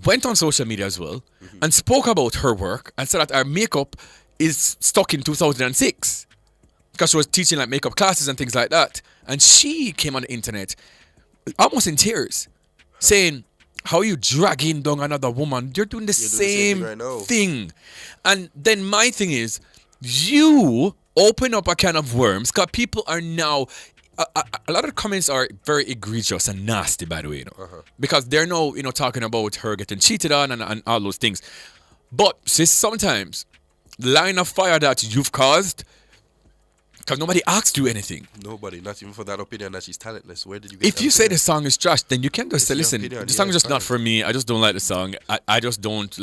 went on social media as well and spoke about her work and said that her makeup is stuck in 2006 because she was teaching like makeup classes and things like that. And she came on the internet almost in tears saying, how are you dragging down another woman? You're doing the same thing. And then my thing is, you open up a can of worms because people are now... A lot of comments are very egregious and nasty, by the way, because they're now, talking about her getting cheated on and all those things. But sis, sometimes the line of fire that you've caused, because nobody asked you anything. Nobody, not even for that opinion that she's talentless. Where did you get If you say the song is trash, then you can't just say, listen, opinion, the song is just fine. not for me. I just don't like the song. I just don't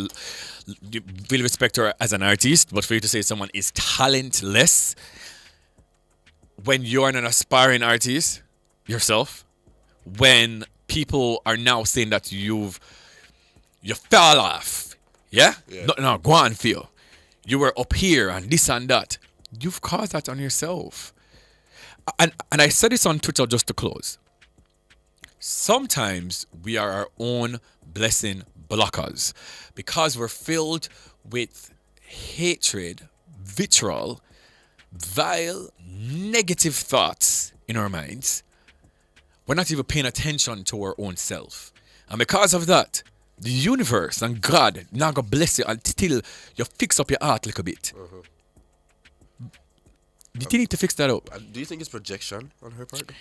really respect her as an artist. But for you to say someone is talentless, when you're an aspiring artist yourself, when people are now saying that you fell off, yeah? No, go on, feel. You were up here and this and that. You've caused that on yourself. And I said this on Twitter just to close. Sometimes we are our own blessing blockers because we're filled with hatred, vitriol, vile, negative thoughts in our minds. We're not even paying attention to our own self. And because of that, the universe and God not gonna bless you until you fix up your heart a little bit. Do you need to fix that up? Do you think it's projection on her part?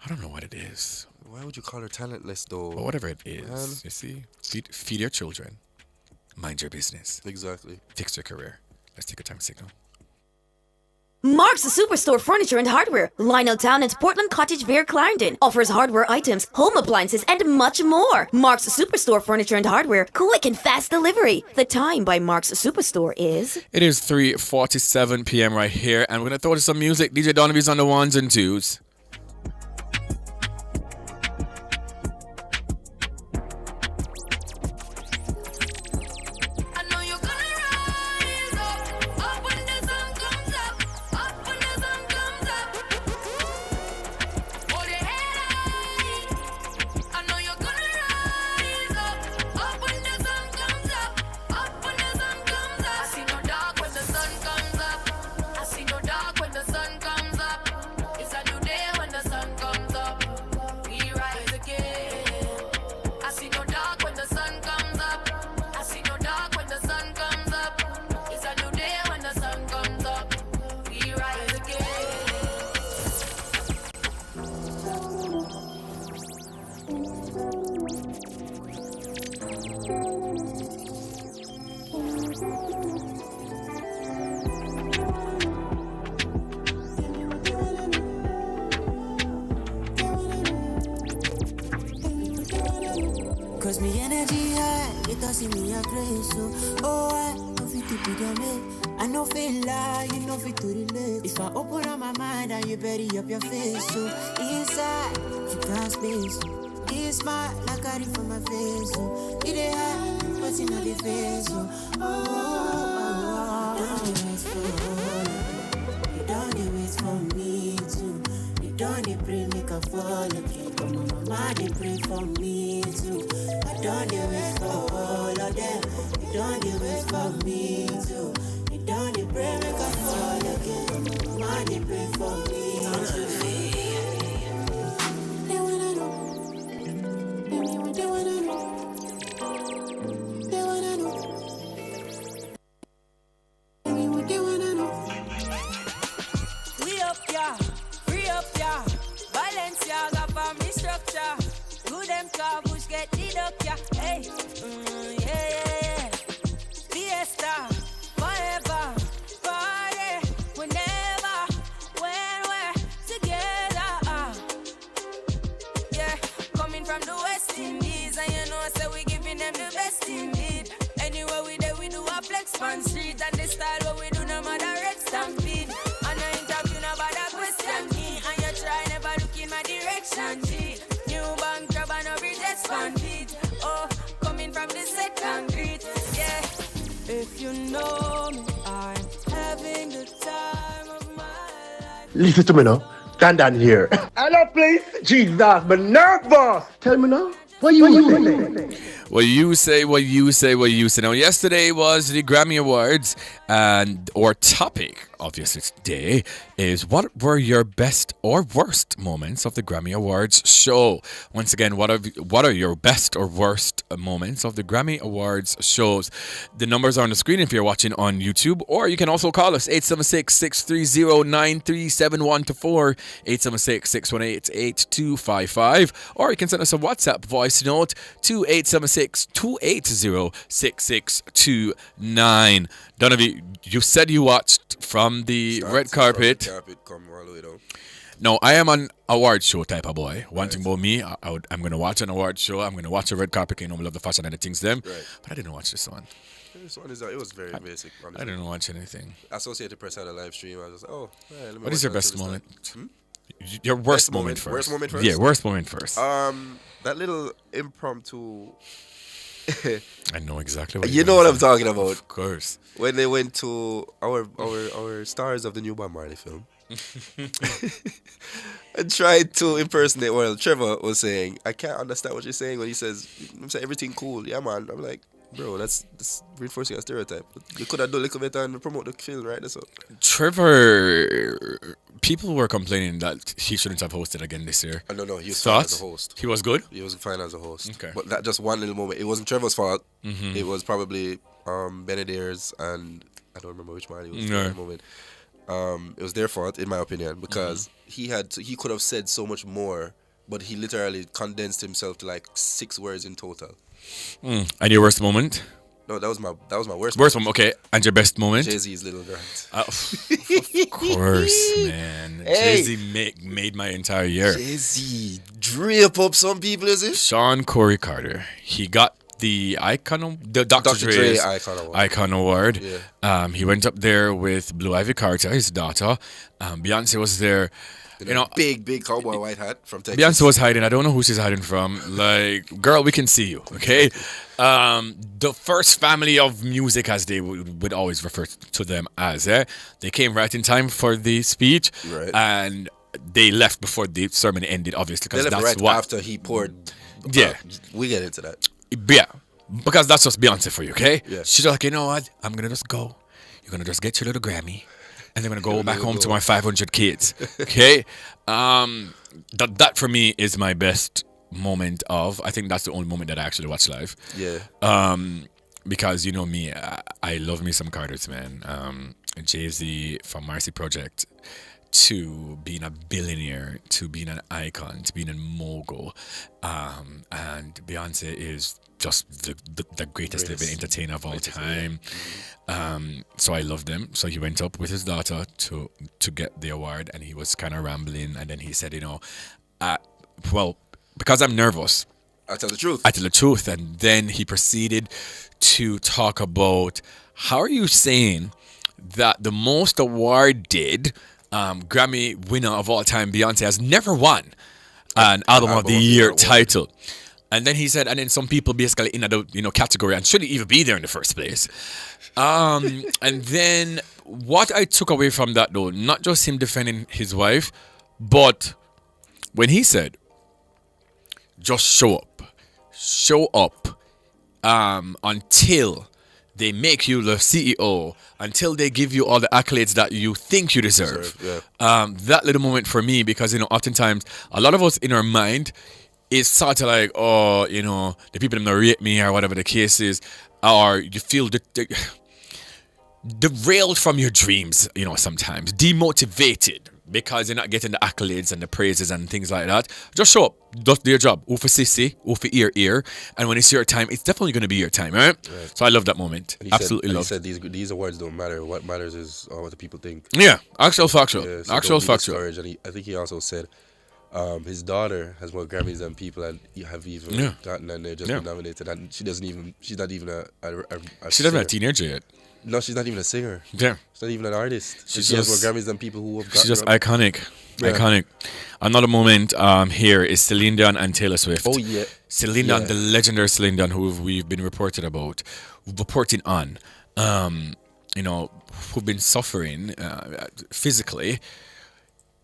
I don't know what it is. Why would you call her talentless though? But whatever it is, man. You see, feed your children. Mind your business. Exactly. Fix your career. Let's take a time signal. Mark's Superstore Furniture and Hardware, Lionel Town and Portland Cottage Vere Clarendon offers hardware items, home appliances, and much more. Mark's Superstore Furniture and Hardware, quick and fast delivery. The time by Mark's Superstore is... It is 3:47 p.m. right here, and we're going to throw to some music. DJ Donovan's on the ones and twos. When the sun comes up, it's a new day. Cause me energy high, it does see me a grace. So, oh, I know fit to be the me. I know feel like you know fit to relate. If I open up my mind and you bury up your face. So, inside, you can't space. It's smart like I did for my face. So, it ain't hard, but in the face. So, don't do it for all. You don't do it for me too. You don't they pray make a fall again. But my mama they pray for me too. I don't do it for all of them. You don't do it for me too. You don't they pray make a fall again. But my mama they pray for me too. They wanna know. They wanna know. They wanna know. They wanna know. We up, yeah. Free up, yeah. Balenciaga for me structure. Good them car, push get the duck, yeah. Hey, yeah. Fiesta, forever. Party, whenever. When we're together, yeah. Coming from the West Indies, and you know, so we giving them the best indeed. Anywhere we there, we do a flex on street, and the style what we do, no matter red stampede. And I ain't talking about a question me, and you try never look in my direction, G. New bank job and a bridges fan beat. Oh, coming from the second street, yeah. If you know me, I'm having the time of my life. Listen to me now. Dandan here. Hello, please. Jesus, but nervous. Tell me now. What you saying? What you say. Now, yesterday was the Grammy Awards, and our topic, obviously today, is what were your best or worst moments of the Grammy Awards show? Once again, what are your best or worst moments of the Grammy Awards shows? The numbers are on the screen if you're watching on YouTube, or you can also call us 876-630-9371-4, 876-618-8255, or you can send us a WhatsApp voice note to 876-280-6629. Donovan, you said you watched from the red carpet. Come all the way down. No, I am an award show type of boy. One thing about me, I'm going to watch an award show. I'm going to watch a red carpet. You know, I love the fashion and the things them. Right. But I didn't watch this one. This one is, it was very basic. Honestly. I didn't watch anything. Associated Press had a live stream. I was like, oh, yeah, let me what is your best moment? Your worst best moment first. Worst moment first? Yeah, worst moment first. That little impromptu. I know exactly what you know what I'm talking about. Of course. When they went to our stars of the new Bob Marley film and tried to impersonate. Well, Trevor was saying, I can't understand what you're saying when he says, I'm saying everything cool. Yeah, man. I'm like, bro, that's reinforcing a stereotype. You could have done a little bit and promote the film, right? That's all. Trevor, people were complaining that he shouldn't have hosted again this year. No, he was fine as a host. He was good? He was fine as a host. Okay. But that just one little moment. It wasn't Trevor's fault. Mm-hmm. It was probably Benedaire's, and I don't remember which Marley it was at that moment. It was their fault, in my opinion, because he could have said so much more, but he literally condensed himself to like 6 words in total. And your worst moment? No, that was my worst. Worst moment, okay. And your best moment? Jay-Z's Little Grant. Of course, man. Hey. Jay-Z made my entire year. Jay-Z drape up some people, is it? Sean Corey Carter. He got the Dr. Dre's Icon Award. Yeah. He went up there with Blue Ivy Carter, his daughter. Beyonce was there. You know, big cowboy white hat from Texas. Beyonce was hiding. I don't know who she's hiding from. Like, girl, we can see you, okay? The first family of music, as they would always refer to them as, they came right in time for the speech, and they left before the sermon ended, obviously, because that's right what after he poured. Yeah, we get into that. Yeah, because that's just Beyonce for you, okay? Yeah. She's like, you know what? I'm gonna just go. You're gonna just get your little Grammy. And then I'm going to go back home to my 500 kids. Okay? That for me is my best moment of. I think that's the only moment that I actually watch live. Yeah. Because you know me, I love me some Carters, man. Jay-Z from Marcy Project to being a billionaire, to being an icon, to being a mogul. And Beyonce is just the greatest living entertainer of all time. So I love them. So he went up with his daughter to get the award, and he was kind of rambling, and then he said, you know, well, because I'm nervous, I tell the truth. I tell the truth. And then he proceeded to talk about, how are you saying that the most awarded Grammy winner of all time, Beyonce, has never won an Album of the Year title? And then he said, and then some people basically in the category and shouldn't even be there in the first place. And then what I took away from that, though, not just him defending his wife, but when he said, just show up until they make you the CEO, until they give you all the accolades that you think you deserve. That little moment for me, because oftentimes a lot of us in our mind is sort of like, the people that rate me or whatever the case is, or you feel derailed from your dreams, sometimes demotivated because you're not getting the accolades and the praises and things like that. Just show up, just do your job. Who for sissy, who for ear. And when it's your time, it's definitely going to be your time, right? So I love that moment. Absolutely love it. He said these awards don't matter. What matters is what the people think. Yeah, actual factual. So actual factual. And I think he also said his daughter has more Grammys than people have even gotten, and they're just been nominated. And she's not even she's not even a teenager yet. No, she's not even a singer. Yeah. She's not even an artist. She has more Grammys than people who have gotten. She's just iconic. Yeah. Iconic. Another moment here is Celine Dion and Taylor Swift. Oh, yeah. Celine Dion, the legendary Celine Dion, who we've been reporting on, who've been suffering physically.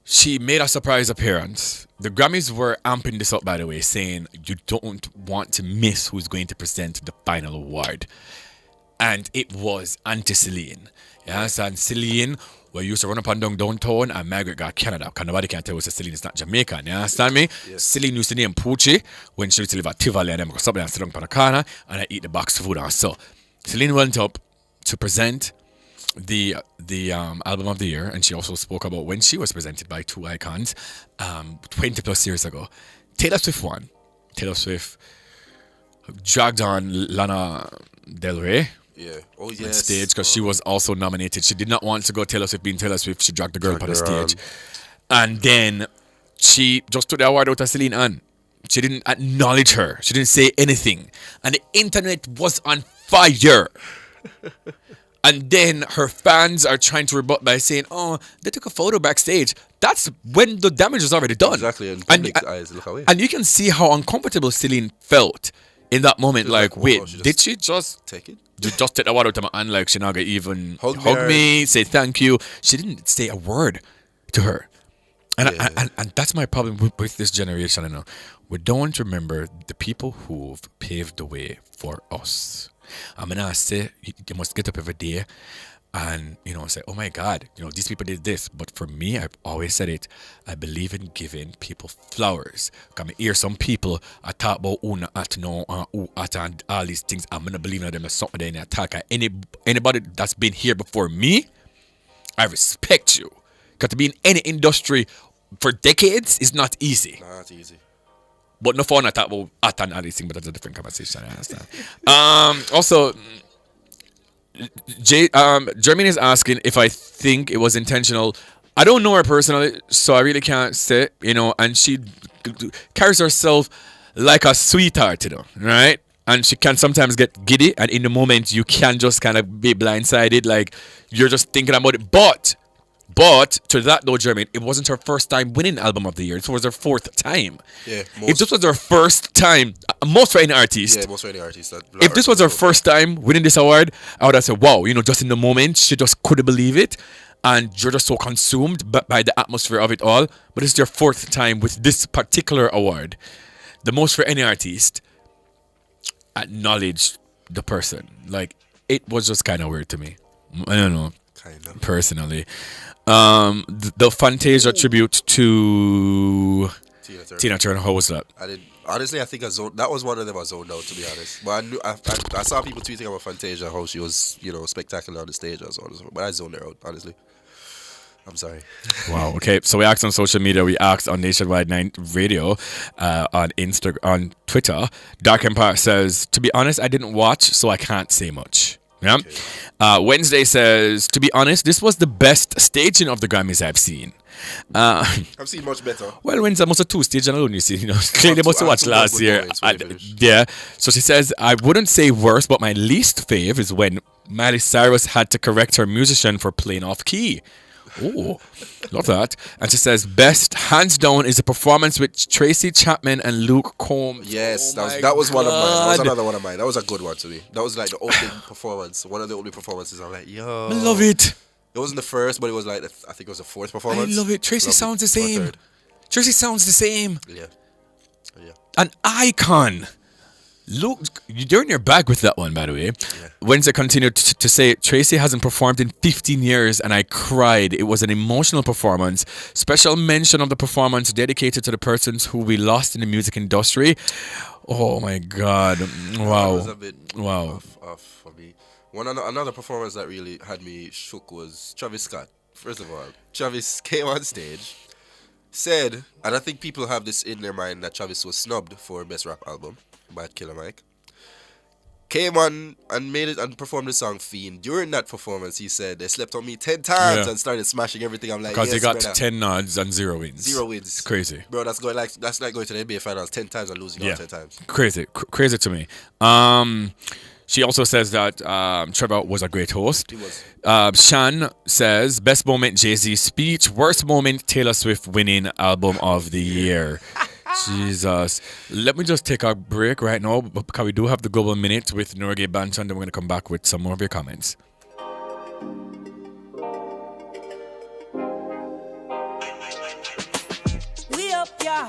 She made a surprise appearance. The Grammys were amping this up, by the way, saying you don't want to miss who's going to present the final award. And it was anti-Celine. Yes, and Celine, we used to run up and down downtown, and Margaret got Canada. Because nobody can tell us that Celine is not Jamaican. You understand me? Yes. Celine used to name Poochie when she used to live at Tivoli, and then go somewhere and sit down on the corner, and I eat the box food. And so Celine went up to present the album of the year, and she also spoke about when she was presented by two icons 20 plus years ago. Taylor Swift won. Taylor Swift dragged on Lana Del Rey. Yeah. Oh, yes. On stage, because she was also nominated. She did not want to go Taylor Swift being Taylor Swift. She dragged the girl on the stage. And then she just took the award out of Celine Ann. She didn't acknowledge her. She didn't say anything. And the internet was on fire. And then her fans are trying to rebut by saying, oh, they took a photo backstage. That's when the damage is already done. Exactly. In public's eyes, look away. And you can see how uncomfortable Celine felt in that moment. Like, wait, did she just take it? Just take the water out of my hand, like she not gonna even hug me, say thank you. She didn't say a word to her. And and that's my problem with this generation. I know we don't remember the people who've paved the way for us. I'm gonna say you must get up every day and say, oh my God, these people did this. But for me, I've always said it, I believe in giving people flowers. Come hear some people I talk about who and all these things. I'm gonna believe in them as something they attack. Anybody that's been here before me, I respect you. Because to be in any industry for decades is not easy. Not easy. But no fun I talk about art and all these things, but that's a different conversation, I understand. Also, Jermaine is asking if I think it was intentional. I don't know her personally, so I really can't say, and she carries herself like a sweetheart, right? And she can sometimes get giddy, and in the moment you can just kind of be blindsided, like you're just thinking about it. But to that though, Jermaine, it wasn't her first time winning Album of the Year. It was her fourth time. Yeah. If this was her first time, most for any artist. Yeah, most for any artist. If this was her first time winning this award, I would have said, wow, just in the moment, she just couldn't believe it. And you're just so consumed by the atmosphere of it all. But it's your fourth time with this particular award. The most for any artist, acknowledge the person. Like, it was just kind of weird to me. I don't know. Kind of. Personally. The Fantasia tribute to Tina Turner. How was that? Honestly, I think that was one of them I zoned out, to be honest. But I saw people tweeting about Fantasia, how she was, spectacular on the stage and so on. But I zoned her out, honestly. I'm sorry. Wow. Okay. So we asked on social media. We asked on Nationwide 9 Radio, on Instagram, on Twitter. Dark Empire says, to be honest, I didn't watch, so I can't say much. Yeah. Wednesday says, to be honest, this was the best staging of the Grammys I've seen. I've seen much better. Well, Wednesday must have 2 stages alone, you see. Clearly must have watched last year. Yeah. So she says, I wouldn't say worst, but my least fave is when Miley Cyrus had to correct her musician for playing off key. Oh, love that. And she says, best, hands down, is a performance with Tracy Chapman and Luke Combs. Yes, that was one of mine. That was another one of mine. That was a good one to me. That was like the opening performance. One of the only performances I'm like, yo. I love it. It wasn't the first, but it was like, I think it was the 4th performance. I love it. Tracy sounds the same. Tracy sounds the same. Yeah. An icon. Look, you're in your bag with that one, by the way. Wednesday continued to say, Tracy hasn't performed in 15 years and I cried. It was an emotional performance. Special mention of the performance dedicated to the persons who we lost in the music industry. Oh my God. Wow. It was a bit off for me. Another performance that really had me shook was Travis Scott. First of all, Travis came on stage, said, and I think people have this in their mind that Travis was snubbed for Best Rap Album by Killer Mike. Came on and made it and performed the song Fiend. During that performance, he said, they slept on me 10 times and started smashing everything. I'm like, because yes, they got brother. 10 nods and 0 wins. 0 wins. It's crazy. Bro, that's like going to the NBA Finals 10 times and losing all 10 times. Crazy to me. She also says that Trevor was a great host. He was. Shan says, best moment Jay-Z speech, worst moment Taylor Swift winning album of the year. Jesus. Let me just take a break right now because we do have the Global Minute with Norgay Banton. Then we're going to come back with some more of your comments. We up, yeah.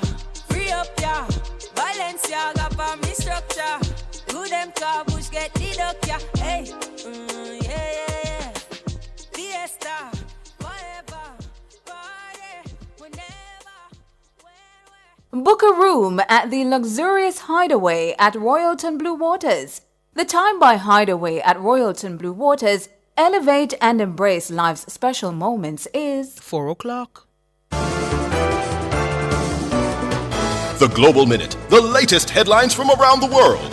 Free up, yeah. Balenciaga for me structure. Do them car bush get the duck, yeah. Hey, yeah. Fiesta, forever, party, whenever. Book a room at the luxurious Hideaway at Royalton Blue Waters. The time by Hideaway at Royalton Blue Waters, elevate and embrace life's special moments, is 4 o'clock. The Global Minute, the latest headlines from around the world.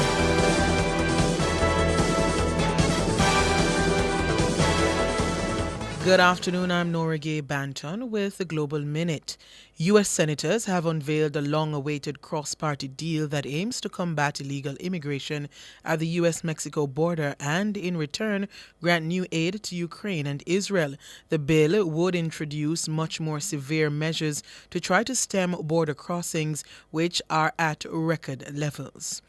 Good afternoon, I'm Norgay Banton with the Global Minute. U.S. senators have unveiled a long-awaited cross-party deal that aims to combat illegal immigration at the U.S.-Mexico border and, in return, grant new aid to Ukraine and Israel. The bill would introduce much more severe measures to try to stem border crossings, which are at record levels.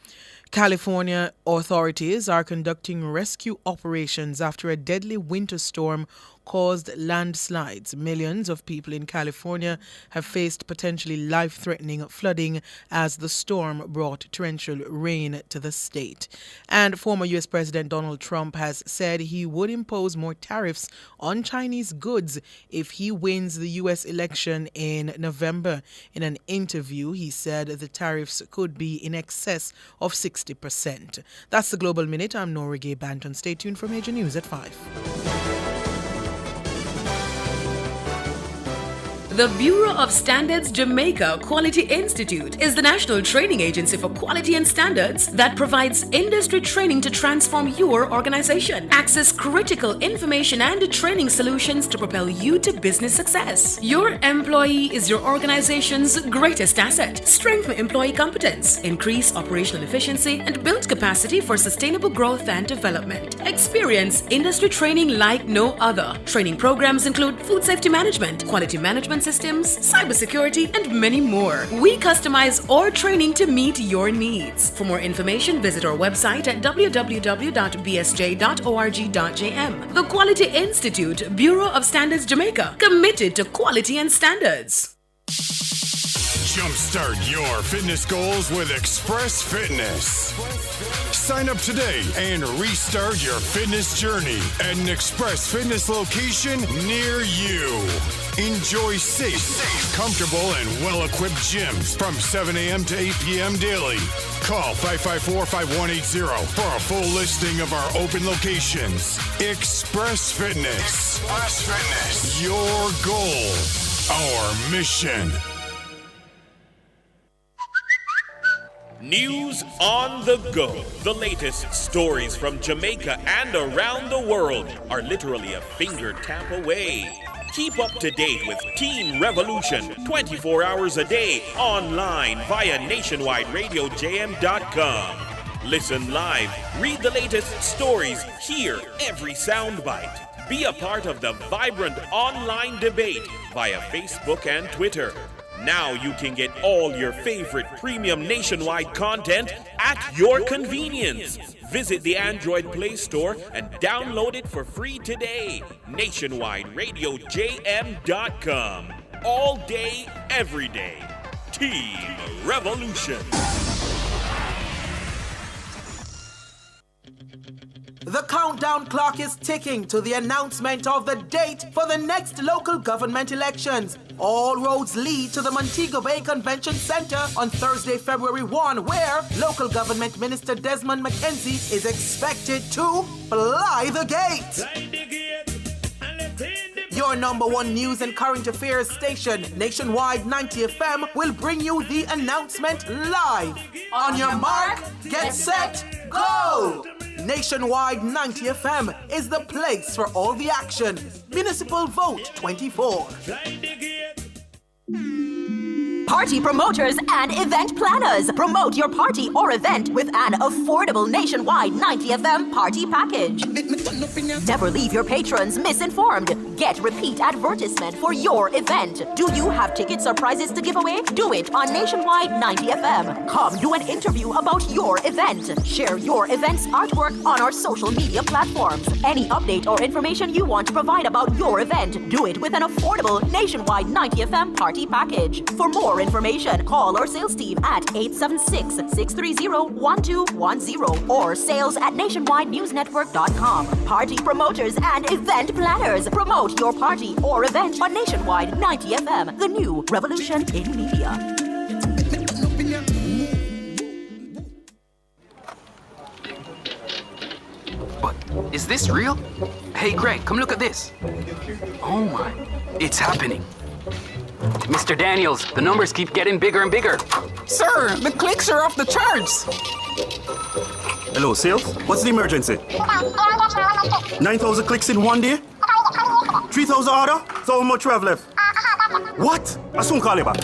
California authorities are conducting rescue operations after a deadly winter storm caused landslides. Millions of people in California have faced potentially life-threatening flooding as the storm brought torrential rain to the state. And former U.S. President Donald Trump has said he would impose more tariffs on Chinese goods if he wins the U.S. election in November. In an interview, he said the tariffs could be in excess of 60%. That's the Global Minute. I'm Norgay Banton. Stay tuned for Major News at 5. The Bureau of Standards Jamaica Quality Institute is the national training agency for quality and standards that provides industry training to transform your organization. Access critical information and training solutions to propel you to business success. Your employee is your organization's greatest asset. Strengthen employee competence, increase operational efficiency, and build capacity for sustainable growth and development. Experience industry training like no other. Training programs include food safety management, quality management systems, cybersecurity, and many more. We customize our training to meet your needs. For more information, visit our website at www.bsj.org.jm. The Quality Institute, Bureau of Standards Jamaica, committed to quality and standards. Jumpstart your fitness goals with Express Fitness. Sign up today and restart your fitness journey at an Express Fitness location near you. Enjoy safe, comfortable, and well-equipped gyms from 7 a.m. to 8 p.m. daily. Call 554-5180 for a full listing of our open locations. Express Fitness. Express Fitness. Your goal, our mission. News on the go. The latest stories from Jamaica and around the world are literally a finger tap away. Keep up to date with Team Revolution 24 hours a day online via nationwideradiojm.com. Listen live, read the latest stories, hear every soundbite. Be a part of the vibrant online debate via Facebook and Twitter. Now you can get all your favorite premium nationwide content at your convenience. Visit the Android Play Store and download it for free today. NationwideRadioJM.com. All day, every day. Team Revolution. The countdown clock is ticking to the announcement of the date for the next local government elections. All roads lead to the Montego Bay Convention Center on Thursday, February 1, where local government minister Desmond McKenzie is expected to fly the gate. Your number one news and current affairs station, Nationwide 90 FM, will bring you the announcement live. On your mark, get set, go! Nationwide 90 FM is the place for all the action. Municipal Vote 24. Party promoters and event planners. Promote your party or event with an affordable Nationwide 90 FM party package. Never leave your patrons misinformed. Get repeat advertisement for your event. Do you have tickets or prizes to give away? Do it on Nationwide 90 FM. Come do an interview about your event. Share your event's artwork on our social media platforms. Any update or information you want to provide about your event, do it with an affordable Nationwide 90 FM party package. For more information, call our sales team at 876-630-1210 or sales@nationwidenewsnetwork.com. Party promoters and event planners. Promote your party or event on Nationwide 90 FM, the new revolution in media. But is this real? Hey Greg, come look at this. Oh my, it's happening. Mr. Daniels, the numbers keep getting bigger and bigger. Sir, the clicks are off the charts. Hello, sales? What's the emergency? 9,000 clicks in one day? 3,000 order? So how much we have left? What? I soon call you back.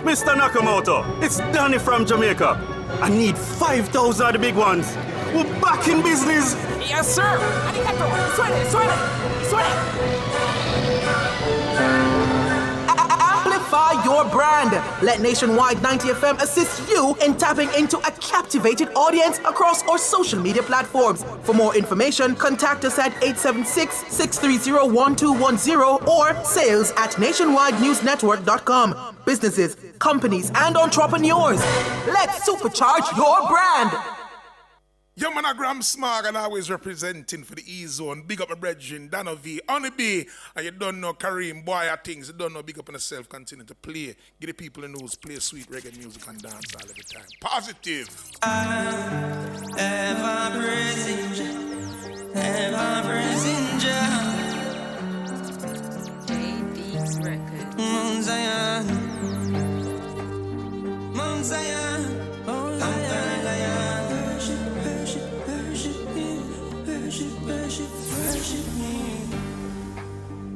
Mr. Nakamoto, it's Danny from Jamaica. I need 5,000 of the big ones. We're back in business. Yes, sir. Arigato. Suene. Amplify your brand. Let Nationwide 90 FM assist you in tapping into a captivated audience across our social media platforms. For more information, contact us at 876-630-1210 or sales@nationwidenewsnetwork.com. Businesses, companies, and entrepreneurs, let's supercharge your brand. Yo, man, Graham Smart and always representing for the E-Zone. Big up my brethren, Dano V, Honey B, and you don't know Kareem, boy, things. You don't know, big up on yourself, continue to play. Get the people in those play sweet reggae music and dance all the time. Positive. Ever praising Jah. JD's record. Mount Zion, oh Zion.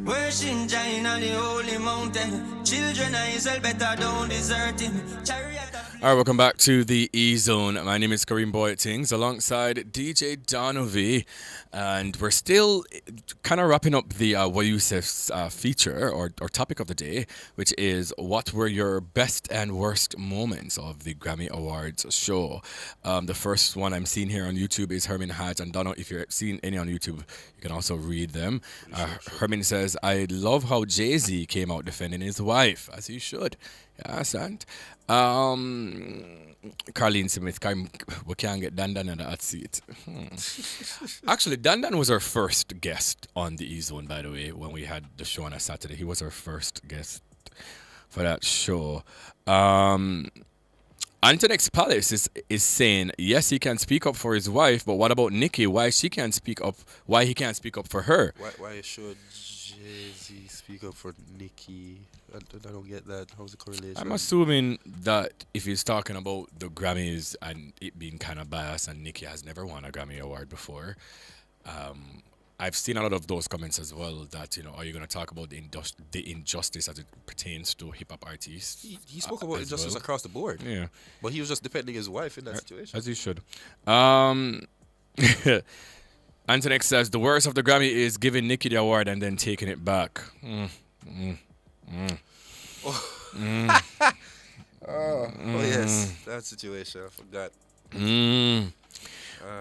Worship Jah in the holy mountain. Children of Israel better don't desert him. All right, welcome back to the E-Zone. My name is Kareem Boyatings alongside DJ Donovan, and we're still kind of wrapping up the Wayusef's feature or topic of the day, which is what were your best and worst moments of the Grammy Awards show. The first one I'm seeing here on YouTube is Hermin Hatch, and Donald, if you're seeing any on YouTube, you can also read them. Hermin says, I love how Jay-Z came out defending his wife, as he should. Yeah, sant. Carlene Smith, we can't get Dandan in that seat. Actually, Dandan was our first guest on the E-Zone, by the way, when we had the show on a Saturday. He was our first guest for that show. Antonex Palace is saying, yes, he can speak up for his wife, but what about Nicki? Why he can't speak up for her? Why should Jay-Z speak up for Nicki? I don't get that. How's the correlation? I'm assuming that if he's talking about the Grammys and it being kind of biased, and Nicki has never won a Grammy Award before, I've seen a lot of those comments as well that, are you going to talk about the injustice as it pertains to hip-hop artists? He spoke about injustice across the board. Yeah. But he was just defending his wife in that situation. As he should. Antonex says, the worst of the Grammy is giving Nicki the award and then taking it back. Oh, yes, that situation, I forgot.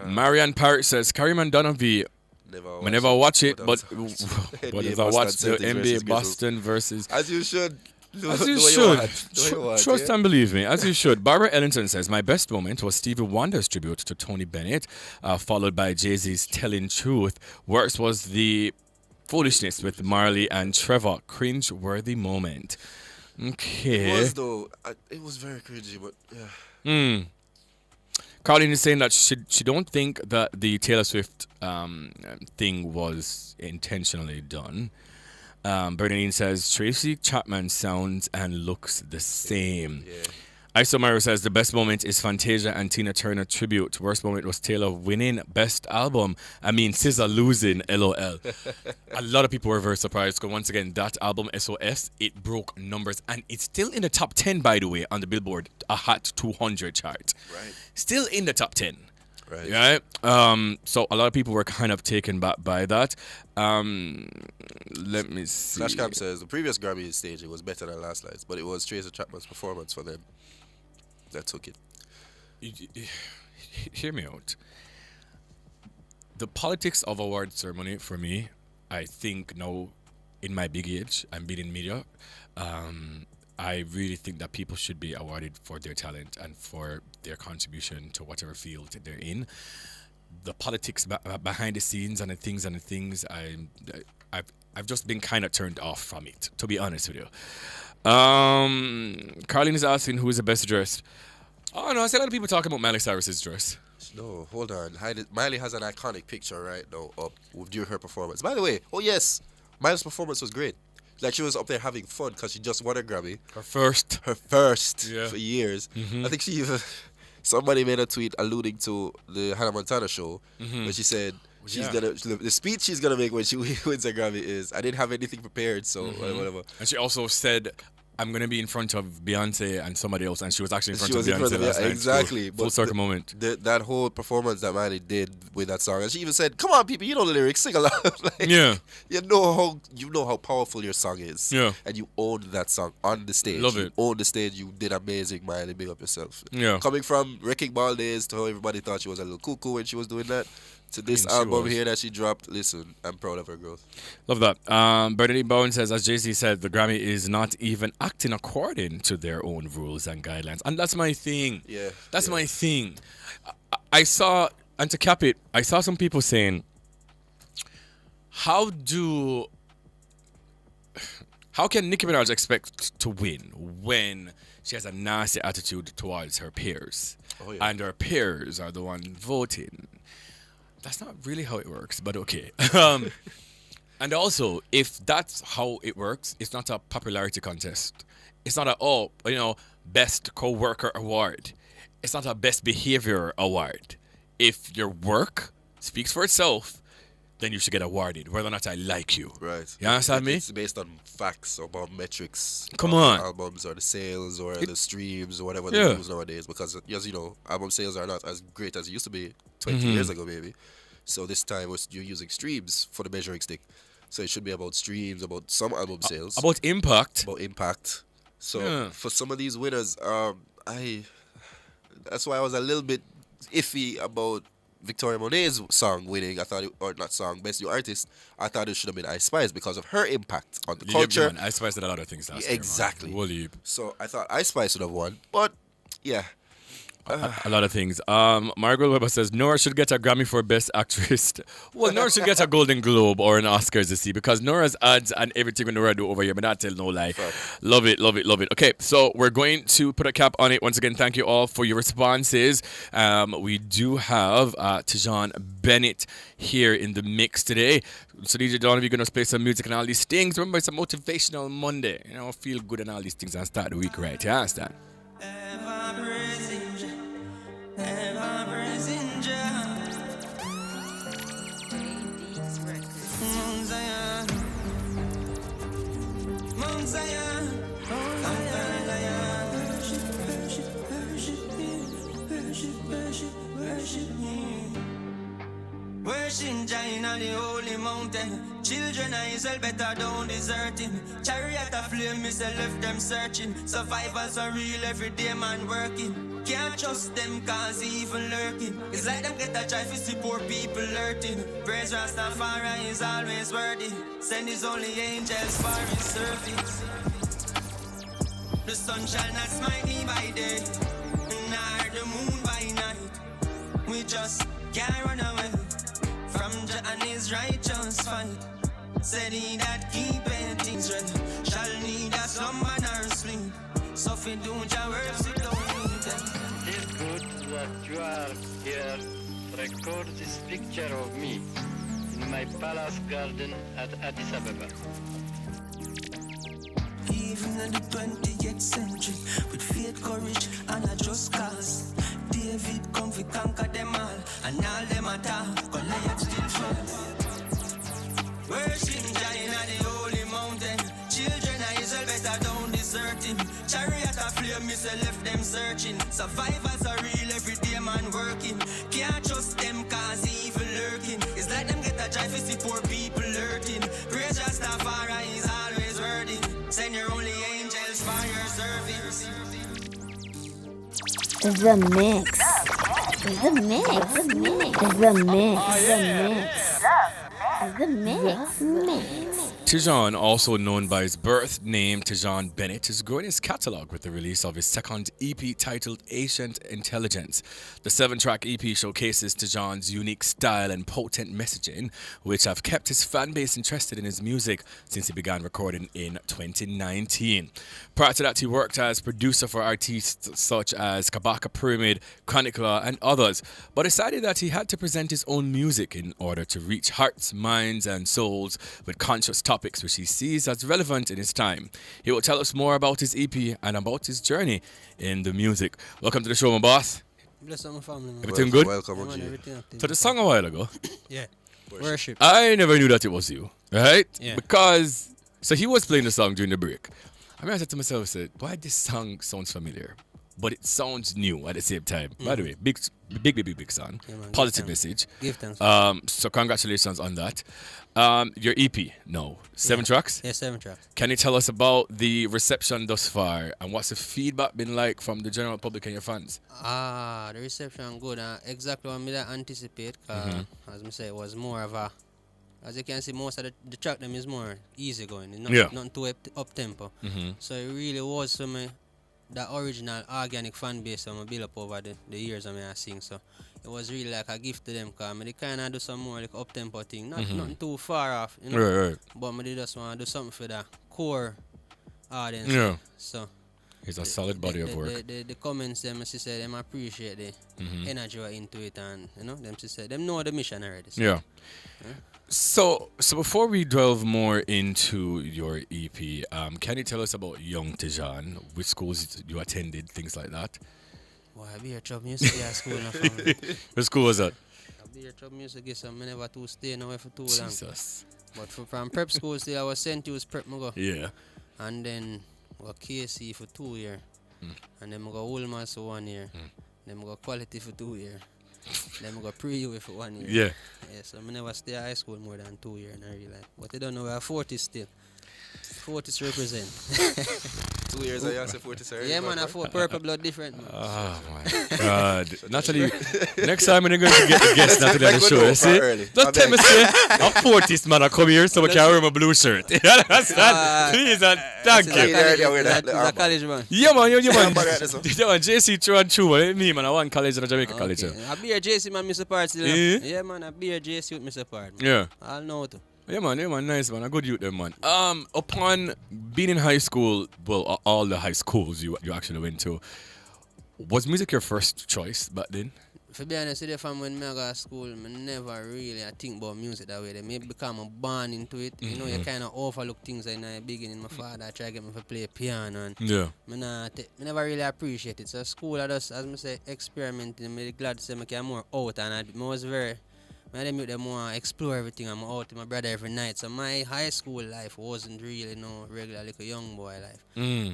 Marianne Parrott says, Karim Donovan, never watch it, but if I watch the NBA Boston versus... As you should. As you should. Trust and believe me, as you should. Barbara Ellington says, my best moment was Stevie Wonder's tribute to Tony Bennett, followed by Jay-Z's Telling Truth. Worst was the foolishness with Marley and Trevor. Cringe-worthy moment. Okay. It was, though. It was very cringy, but yeah. Colleen is saying that she don't think that the Taylor Swift thing was intentionally done. Bernadine says Tracy Chapman sounds and looks the same. Yeah. Isomaro says the best moment is Fantasia and Tina Turner tribute. Worst moment was Taylor winning best album. SZA losing, LOL. A lot of people were very surprised because once again, that album SOS, it broke numbers and it's still in the top 10, by the way, on the Billboard a Hot 200 chart. Right. Still in the top 10. Right. Right. So a lot of people were kind of taken back by that. Let me see. Flashcam says the previous Grammy stage was better than last night's, but it was Tracy Chapman's performance for them that took it. Hear me out. The politics of award ceremony for me, I think now in my big age, I'm being in media. I really think that people should be awarded for their talent and for their contribution to whatever field they're in. The politics behind the scenes and the things I've just been kind of turned off from it, to be honest with you. Carlene is asking who is the best dressed. Oh no, I see a lot of people talking about Miley Cyrus's dress. No, hold on. Miley has an iconic picture right now up during her performance. By the way, oh yes, Miley's performance was great. Like she was up there having fun because she just won a Grammy. Her first for years. Mm-hmm. I think she even somebody made a tweet alluding to the Hannah Montana show where she said the speech she's gonna make when she wins a Grammy is I didn't have anything prepared, so whatever. And she also said, I'm going to be in front of Beyonce and somebody else, and she was actually in front of Beyonce last night. Exactly. Full circle moment. That whole performance that Miley did with that song, and she even said, "Come on, people, you know the lyrics, sing along." Yeah. You know how powerful your song is. Yeah. And you owned that song on the stage. Love it. You owned the stage. You did amazing, Miley. Big up yourself. Yeah. Coming from Wrecking Ball days to how everybody thought she was a little cuckoo when she was doing that, to this album here that she dropped, listen, I'm proud of her growth. Love that. Bernadine Bowen says, as Jay-Z said, the Grammy is not even acting according to their own rules and guidelines. And that's my thing. Yeah. That's my thing. I saw, and to cap it, I saw some people saying, how can Nicki Minaj expect to win when she has a nasty attitude towards her peers? Oh, yeah. And her peers are the one voting. That's not really how it works, but okay. And also, if that's how it works, it's not a popularity contest. It's not best co-worker award. It's not a best behavior award. If your work speaks for itself, then you should get awarded, whether or not I like you. Right. You understand me? It's based on facts about metrics. Come on. Albums or the sales or the streams or whatever they use nowadays. Because, as you know, album sales are not as great as it used to be 20 years ago, maybe. So this time you're using streams for the measuring stick. So it should be about streams, about some album sales. About impact. So for some of these winners, that's why I was a little bit iffy about Victoria Monet's song winning. I thought Best New Artist. I thought it should have been Ice Spice because of her impact on the culture. Yeah, Ice Spice did a lot of things last year. Exactly. Man. So I thought Ice Spice should have won, but yeah. A lot of things. Margaret Weber says Nora should get a Grammy for Best Actress. Well, Nora should get a Golden Globe or an Oscars to see because Nora's ads and everything when Nora do over here, but not tell no lie. Love it, love it, love it. Okay, so we're going to put a cap on it. Once again, thank you all for your responses. We do have Tijan Bennett here in the mix today. So DJ Donovan, you're going to play some music and all these things. Remember, it's a motivational Monday. You know, feel good and all these things and start the week right. You understand? Mount Zion, worship Jah inna the holy mountain. Children of Israel better don't desert him. Chariot of flame, me say left them searching. Survivors are real every day, man working. Can't trust them cause evil lurking. It's like them get a try to see poor people hurting. Praise Rastafari is always worthy. Send his only angels for his service. The sun shall not smite me by day, nor the moon by night. We just can't run away from Jah and his righteous fight. Said he that keepeth things right shall neither slumber nor sleep. So if you do Jah works, you don't need them. It's good that you are here to record this picture of me in my palace garden at Addis Ababa. Even in the 20th century, with faith, courage, and a just cause, David come to conquer them all, and all them attack, Goliath still fall. Worship Jah inna the holy mountain. Children of Israel better don't desert him. Chariot of flame, me say left them searching. Survivors are real every day, man working. Can't trust them cause evil lurking. It's like them get a drive to see poor people hurting. Praise Rastafari is always worthy. Send your only angels for your service. The mix. The mix. The mix. The mix. The mix. The mix. Tijan, also known by his birth name Tijan Bennett, is growing his catalogue with the release of his second EP titled Ancient Intelligence. The 7-track EP showcases Tijan's unique style and potent messaging, which have kept his fan base interested in his music since he began recording in 2019. Prior to that, he worked as producer for artists such as Kabaka Pyramid, Chronicler, and others, but decided that he had to present his own music in order to reach hearts, minds, and souls with conscious topics which he sees as relevant in his time. He will tell us more about his EP and about his journey in the music. Welcome to the show, my boss. Bless up my family, man. Everything good? Welcome, everything. So the song a while ago. Yeah. Worship. I never knew that it was you, right? Yeah. Because, so he was playing the song during the break. I mean, I said to myself, I said, why this song sounds familiar? But it sounds new at the same time. By the way, big song. Yeah, man, positive message. Give thanks. So congratulations on that. Your EP, no. 7 tracks? Yeah, 7 tracks. Can you tell us about the reception thus far and what's the feedback been like from the general public and your fans? The reception good. Exactly what I anticipate. As I say, it was more of a, as you can see, most of the track them is more easy going. It's not too up tempo. So it really was for me the original organic fan base that I built up over the years I sing. So it was really like a gift to them because I kind of do some more like up tempo thing. Nothing too far off, you know. Right. But I just want to do something for the core audience. Yeah. So it's a solid body of work. The comments them she said them appreciate the energy into it, and you know them she said them know the mission already. So. Yeah. So before we delve more into your EP, can you tell us about Young Tijan, which schools you attended, things like that? Well, I be a Chub Music school in family. What school was that? I be a Chub Music, so I never too stay nowhere for too long. Jesus. But from prep school still I was sent to prep me go. Yeah. And then I go KC for 2 years. And then I go Woolmas for 1 year. Then I go Quality for 2 years. Then I go pre-U for 1 year. Yeah. So I never stay at high school more than 2 years, and I realize. But I don't know, we are 40 still. Fortis represent. 2 years I say Fortis. Yeah, man, I thought purple blood different, man. Oh my God. Natalie, next time when you're going to get the guest Natalie on the show, you see? Don't tell me, say, I'm Fortis, man, I come here so I can wear my blue shirt. You understand? Please, and thank you. He's a college man. Yeah, man, yeah, man. Yeah, man, JC true and true, man. Me, man, I want college in Jamaica college. I be a JC, man, Mr. Part still. Yeah, man, I be a JC with Mr. Part. Yeah. I'll know too. Yeah, man, nice, man. A good youth, there, man. Upon being in high school, well, all the high schools you actually went to, was music your first choice back then? To be honest with you, from when I go to school, I never really think about music that way. Maybe become a born into it. You know, you kind of overlook things in the beginning. My father tried to get me to play piano, and I never really appreciate it. So school, I just, as I say, experimenting. I'm glad to say I can more out, and I was very... I didn't them more explore everything. I'm out with my brother every night. So my high school life wasn't really no regular like a young boy life.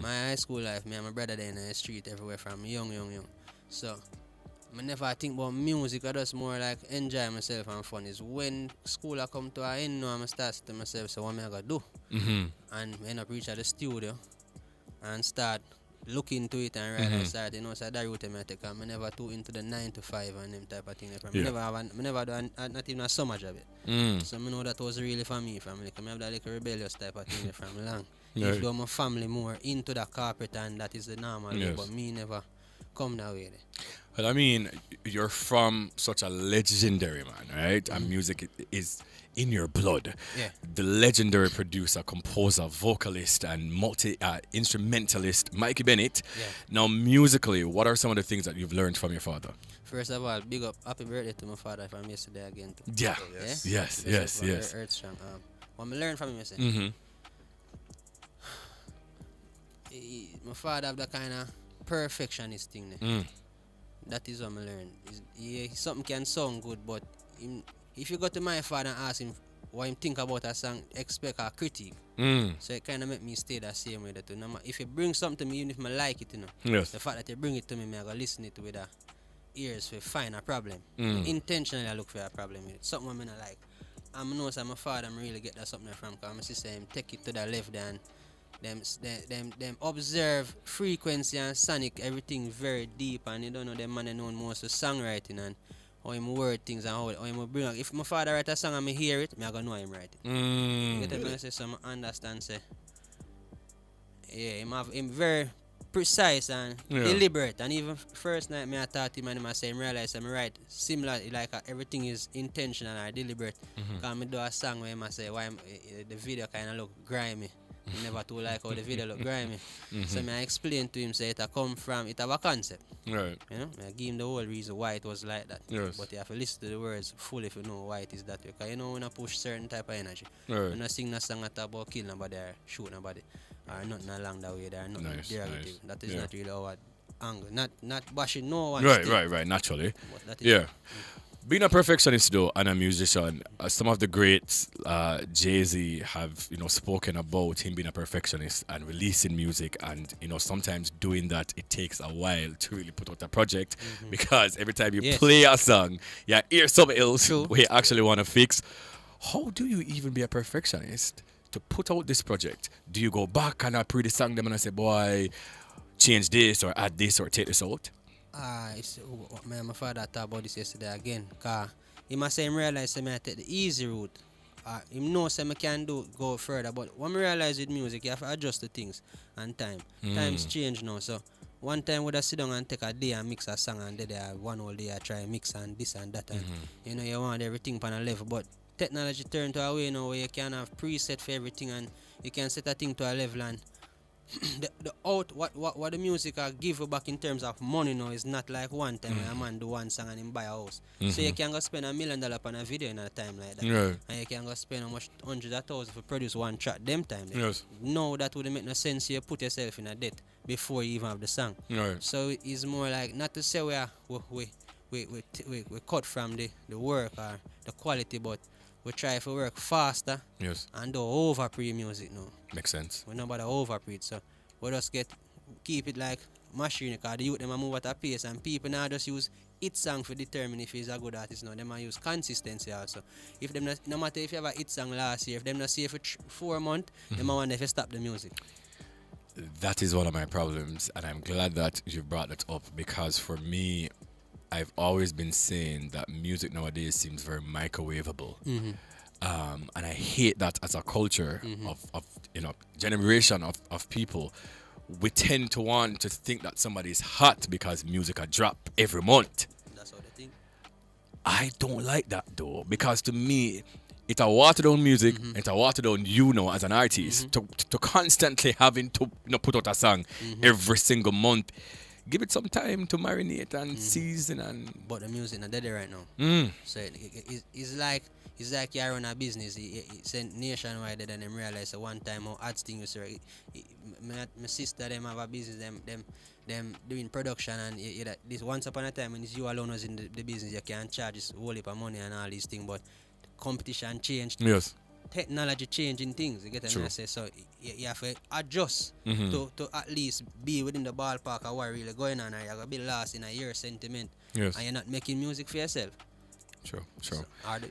My high school life, me and my brother there in the street everywhere from young. So I never think about music. I just more like enjoy myself and fun. Is when school I come to an end now, I start to myself, so what am I gonna do? And I end up reach at the studio and start look into it and right start, you know, so that route I take. I'm never too into the 9 to 5 and them type of thing. I never do not even a summer job it. So I know that was really for me. I have that like a rebellious type of thing from long. If you my family more into the carpet and that is the normal way, but me never come that way. Well, I mean, you're from such a legendary man, right? And music is in your blood. Yeah. The legendary producer, composer, vocalist, and multi-instrumentalist, Mikey Bennett. Yeah. Now, musically, what are some of the things that you've learned from your father? First of all, big up, happy birthday to my father from yesterday again. Too. Yeah. Yes. Earth strong. What I learned from him, I say, my father have that kind of perfectionist thing there. That is what I learned. Something can sound good, but if you go to my father and ask him what he think about a song, expect a critique. So it kind of make me stay the same way. That if you bring something to me, even if I like it, the fact that you bring it to me, I go listen it with the ears to find a problem. Intentionally, I look for a problem with it. Something I not like. I know that my father really get that something from, because my sister take it to the left and them observe frequency and sonic, everything very deep, and you don't know them man they know most of songwriting and how him word things and how him bring up. If my father write a song and me hear it, I gonna know him write it. You get what I say? So I understand say, him very precise and deliberate. And even first night I taught him and I say him realize I'm right similar, like everything is intentional and deliberate. Because I do a song where I say why the video kind of look grimy. I never too like how the video look grimy. So I explain to him, say it come from, it have a concept. Right. You know, I give him the whole reason why it was like that. Yes. But you have to listen to the words fully if you know why it is that way. Because you know when I push certain type of energy. Right. When I sing a song about kill nobody or shoot nobody or nothing along that way, there are nothing derivative. That is not really our angle. Not bashing no one. Right, naturally. Yeah. Being a perfectionist though and a musician, some of the greats, Jay-Z, have spoken about him being a perfectionist and releasing music, and sometimes doing that it takes a while to really put out a project because every time you play a song, you hear something else where you actually want to fix. How do you even be a perfectionist to put out this project? Do you go back and I pre the song them and I say, boy, change this or add this or take this out? My father talked about this yesterday again. Because he must say him realize that I take the easy route. He knows that I can go further. But when I realize with music, you have to adjust the things and time. Times change now. So one time would I sit down and take a day and mix a song, and then one whole day I try mix and this and that. And you want everything on a level. But technology turned to a way now where you can have preset for everything and you can set a thing to a level, and what the music give you back in terms of money now is not like one time a man do one song and him buy a house. So you can go spend $1 million on a video in a time like that. And you can go spend how much hundreds of thousands to produce one track them time. No, that wouldn't make no sense. You put yourself in a debt before you even have the song. So it's more like, not to say we cut from the work or the quality, but we try to work faster and do over pre music now. Makes sense. We nobody over pre, so we just keep it like machine because the youth them a move at a pace and people now just use hit song to determine if he's a good artist now. Them a use consistency also. If them not, no matter if you have a hit song last year, if them not see it for 4 months, them a wonder if you stop the music. That is one of my problems, and I'm glad that you brought that up, because for me, I've always been saying that music nowadays seems very microwavable. And I hate that as a culture of generation of people. We tend to want to think that somebody's hot because music a drop every month. That's what they think. I don't like that though, because to me, it's a watered down music, it's a watered down as an artist, to constantly having to put out a song every single month. Give it some time to marinate and season and. But the music not dead right now. So it's like you run a business. It's nationwide, and them realize that one time how ads thing was. My sister them have a business. Them doing production, and this once upon a time when it's you alone was in the business, you can charge this whole heap of money and all these things. But competition changed. Yes. Technology changing things. You get what I say? So you have to adjust to at least be within the ballpark of what really going on. Or you're gonna be lost in a year sentiment. Yes. And you're not making music for yourself. Sure. So,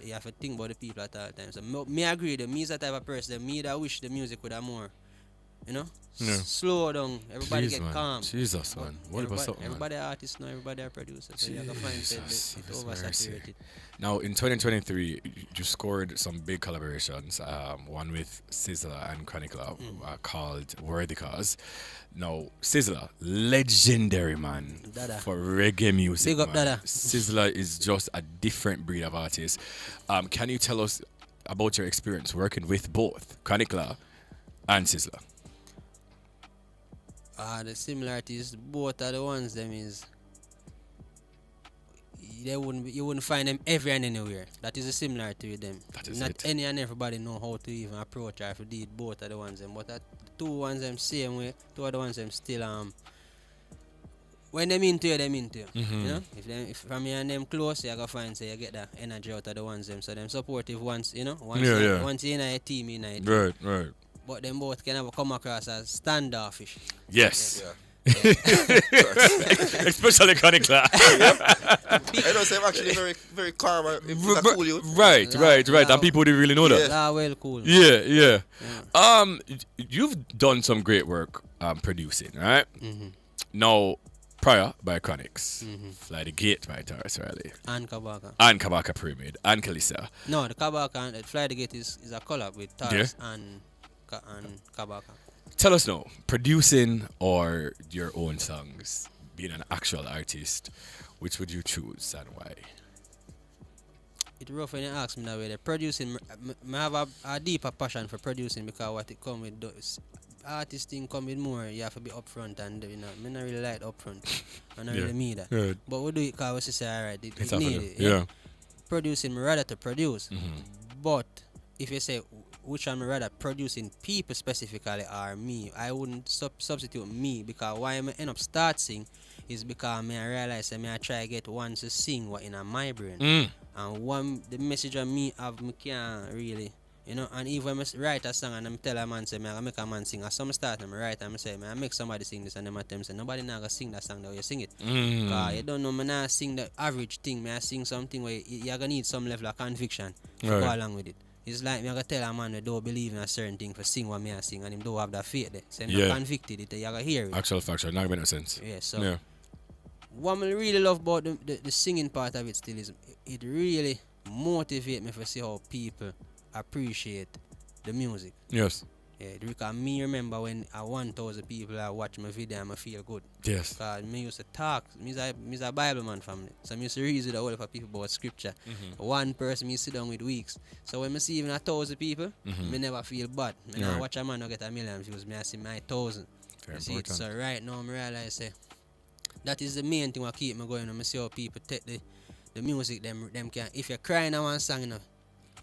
you have to think about the people at all times. So me agree. Me is the type of person. Me that wish the music would have more. Slow down. Everybody get calm. Jesus, man. What about something? Everybody artists now. Everybody are producers. So you have to find it oversaturated. Now in 2023, you scored some big collaborations. One with Sizzla and Chronicler called Worthy Cause. Now Sizzla, legendary man for reggae music. Big up, Dada. Sizzla is just a different breed of artist. Can you tell us about your experience working with both Chronicler and Sizzla? The similarities, both are the ones them is you wouldn't find them every and anywhere. That is the similarity with them. Not any and everybody know how to even approach or if did both are the ones them. But the two ones them same way, two are the ones them still when them into you, them into you. You know? If from you and them close, you gotta find you get that energy out of the ones them. So them supportive ones, once you in a team, in a team. Right. But them both can ever come across as standoffish. Yes. Especially Chronicler. I don't say I'm actually very, very calm. Cool you. Right. And people didn't really know that. Well cool. Yeah. You've done some great work producing, right? Now, Prior by Chronix, Fly the Gate by Tarrus Riley, and Kabaka. And Kabaka Pyramid, and Kalisa. No, the Kabaka and Fly the Gate is a collab with Tarrus and Kabaka. Tell us now, producing or your own songs, being an actual artist, which would you choose and why? It's rough when you ask me that way. The producing, I have a deeper passion for producing because what it come with those artist thing come with more. You have to be upfront, and I not really like upfront. I don't really mean that. Yeah. But we do it because we say alright, it need it. Yeah. Producing, me rather to produce. But if you say which I'm rather producing people specifically or me, I wouldn't substitute me, because why I end up start sing is because I realize that I try to get one to sing what in my brain. And the message of me have me can't really, and even when I write a song and I tell a man say I make a man sing, or some start and I write and I say I make somebody sing this, and them at them say nobody now gonna sing that song the way you sing it. Cause you don't know, me not sing the average thing, I sing something where you're gonna need some level of conviction to go along with it. It's like me gonna tell a man who don't believe in a certain thing for sing what me I sing, and him don't have that faith there. So him not convicted it, you gotta hear it. Actual factual, not make no sense. Yeah, so what I really love about the singing part of it still is it really motivates me to see how people appreciate the music. Yes. Yeah, because me remember when 1,000 people watch my video and I feel good. Yes. Because me used to talk. Me is a Bible man family. So I used to read the whole of people about scripture. One person me sit down with weeks. So when I see even 1,000 people, me never feel bad. Me now watch a man who get 1 million views. Me I see my 1,000. Very see important. So right now I realize that is the main thing that keep me going. I see how people take the music them can. If you're crying at one song,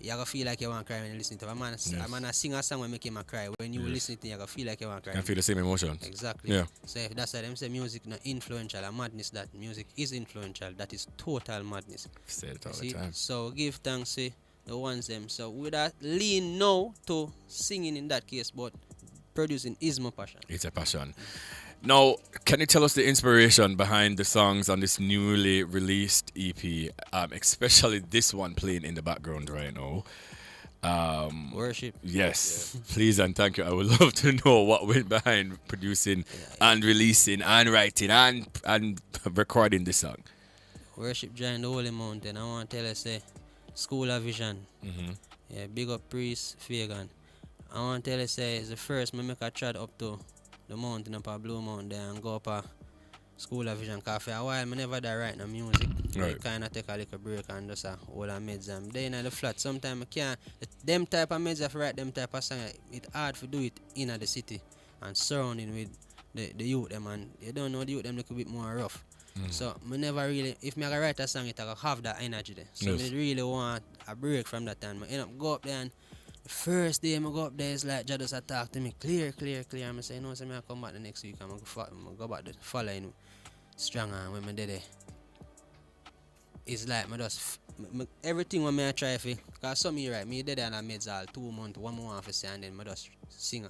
you're gonna feel like you want to cry when you listen to it. A man sing a song will make him cry. When you listen to it, you're gonna feel like you want to cry. Can feel the same emotions. Exactly. Yeah. So if that's why them say music not influential, and madness that music is influential, that is total madness. Say it all the time. So give thanks to the ones them. So with that lean now to singing in that case, but producing is my passion. It's a passion. Now, can you tell us the inspiration behind the songs on this newly released EP, especially this one playing in the background right now? Worship. Yes, please and thank you. I would love to know what went behind producing and releasing and writing and recording this song. Worship Giant the Holy Mountain. I want to tell you, say, School of Vision. Yeah, big up Priest Fagan. I want to tell you, say, it's the first me make a trot up to the mountain up at Blue Mountain there and go up a School of Vision. Because for a while, I never did write no music. Right. I kind of take a little break and just hold a meds. And then in the flat, sometimes I can't. Them type of meds, if I write them type of song, it's hard to do it in the city and surrounding with the youth them. And you don't know the youth them a little bit more rough. So I never really, if I write a song, it I have that energy there. So I really want a break from that time. I end up go up there and the first day I go up there, it's like just talk to me clear. And I say, no, so I come back the next week and I go back the following stronger. And when I did it, it's like I just, everything when I try for, because some me right, me did it and I made all 2 months, 1 more to say, and then I just sing